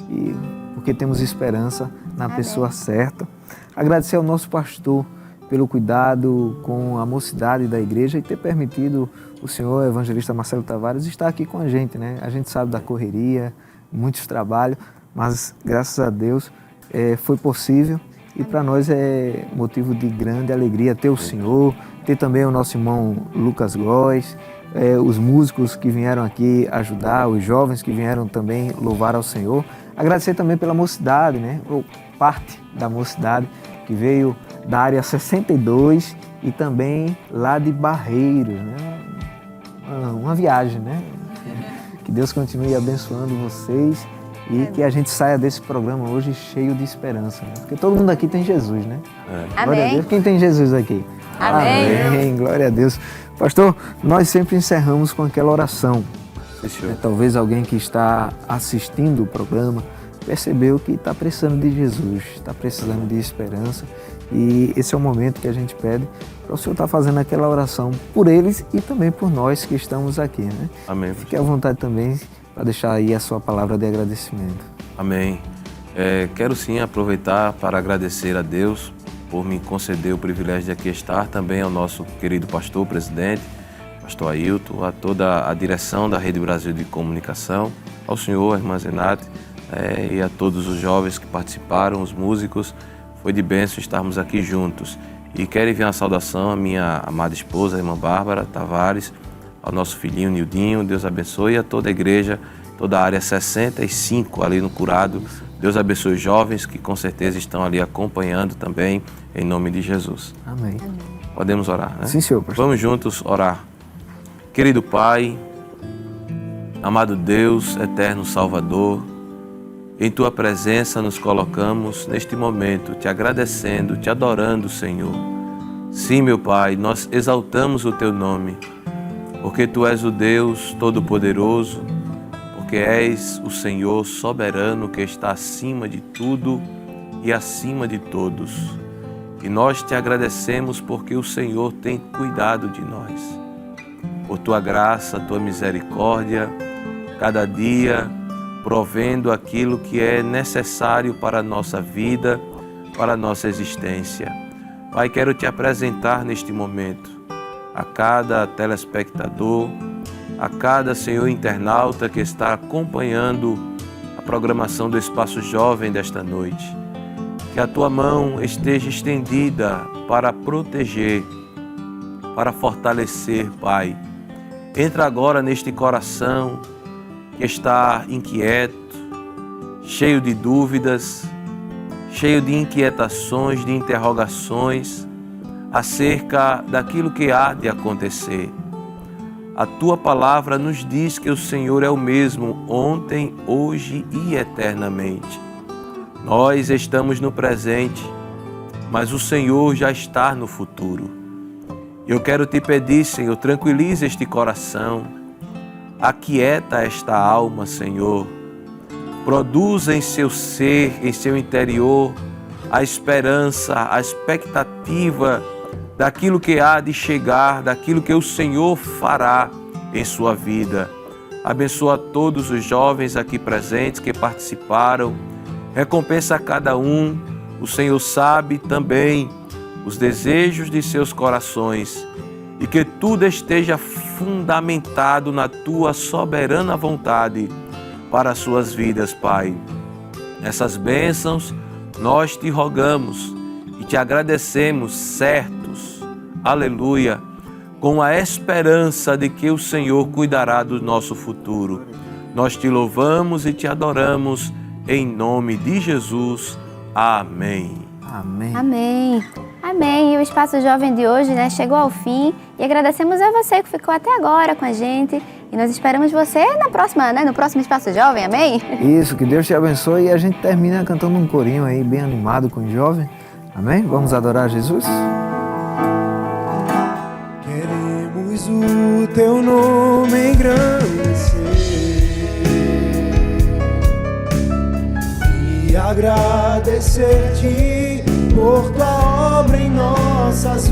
B: e porque temos esperança na pessoa certa. Agradecer ao nosso pastor pelo cuidado com a mocidade da igreja e ter permitido o senhor evangelista Marcelo Tavares estar aqui com a gente, né? A gente sabe da correria, muitos trabalhos, mas graças a Deus foi possível, e para nós é motivo de grande alegria ter o senhor, ter também o nosso irmão Lucas Góes, os músicos que vieram aqui ajudar, os jovens que vieram também louvar ao Senhor. Agradecer também pela mocidade, né? Ou parte da mocidade que veio da área 62 e também lá de Barreiros, né? Uma viagem, né? Que Deus continue abençoando vocês e que a gente saia desse programa hoje cheio de esperança, né? Porque todo mundo aqui tem Jesus, né? Glória a Deus. Quem tem Jesus aqui? Amém. Glória a Deus. Pastor, nós sempre encerramos com aquela oração. Talvez alguém que está assistindo o programa percebeu que está precisando de Jesus, está precisando de esperança, e esse é o momento que a gente pede para o Senhor estar fazendo aquela oração por eles e também por nós que estamos aqui, né?
D: Amém.
B: Fique à vontade também para deixar aí a sua palavra de agradecimento.
D: Amém. Quero sim aproveitar para agradecer a Deus por me conceder o privilégio de aqui estar, também ao nosso querido pastor, presidente, pastor Ailton, a toda a direção da Rede Brasil de Comunicação, ao senhor, a irmã Zenate, e a todos os jovens que participaram, os músicos. Foi de bênção estarmos aqui juntos. E quero enviar uma saudação à minha amada esposa, a irmã Bárbara Tavares, ao nosso filhinho Nildinho, Deus abençoe, a toda a igreja, toda a área 65 ali no Curado. Deus abençoe os jovens que com certeza estão ali acompanhando também, em nome de Jesus.
B: Amém.
D: Podemos orar, né?
B: Sim, senhor, pastor.
D: Vamos juntos orar. Querido Pai, amado Deus, eterno Salvador, em Tua presença nos colocamos neste momento, te agradecendo, te adorando, Senhor. Sim, meu Pai, nós exaltamos o Teu nome, porque Tu és o Deus Todo-Poderoso, porque és o Senhor soberano que está acima de tudo e acima de todos. E nós te agradecemos porque o Senhor tem cuidado de nós. Por Tua graça, Tua misericórdia, cada dia provendo aquilo que é necessário para a nossa vida, para a nossa existência. Pai, quero te apresentar neste momento a cada telespectador, a cada Senhor internauta que está acompanhando a programação do Espaço Jovem desta noite. Que a Tua mão esteja estendida para proteger, para fortalecer, Pai. Entra agora neste coração que está inquieto, cheio de dúvidas, cheio de inquietações, de interrogações acerca daquilo que há de acontecer. A Tua palavra nos diz que o Senhor é o mesmo ontem, hoje e eternamente. Nós estamos no presente, mas o Senhor já está no futuro. Eu quero te pedir, Senhor, tranquilize este coração, aquieta esta alma, Senhor. Produza em seu ser, em seu interior, a esperança, a expectativa daquilo que há de chegar, daquilo que o Senhor fará em sua vida. Abençoa todos os jovens aqui presentes que participaram. Recompensa a cada um. O Senhor sabe também os desejos de seus corações e que tudo esteja fundamentado na Tua soberana vontade para as suas vidas, Pai. Essas bênçãos nós te rogamos e te agradecemos certos, aleluia, com a esperança de que o Senhor cuidará do nosso futuro. Nós te louvamos e te adoramos em nome de Jesus. Amém.
B: Amém.
C: Amém. Amém. E o Espaço Jovem de hoje, chegou ao fim. E agradecemos a você que ficou até agora com a gente. E nós esperamos você na próxima, no próximo Espaço Jovem. Amém?
B: Isso, que Deus te abençoe. E a gente termina cantando um corinho aí, bem animado com o jovem. Amém? Vamos adorar Jesus?
H: Queremos o Teu nome engrandecer e agradecer-te por tua obra em nossas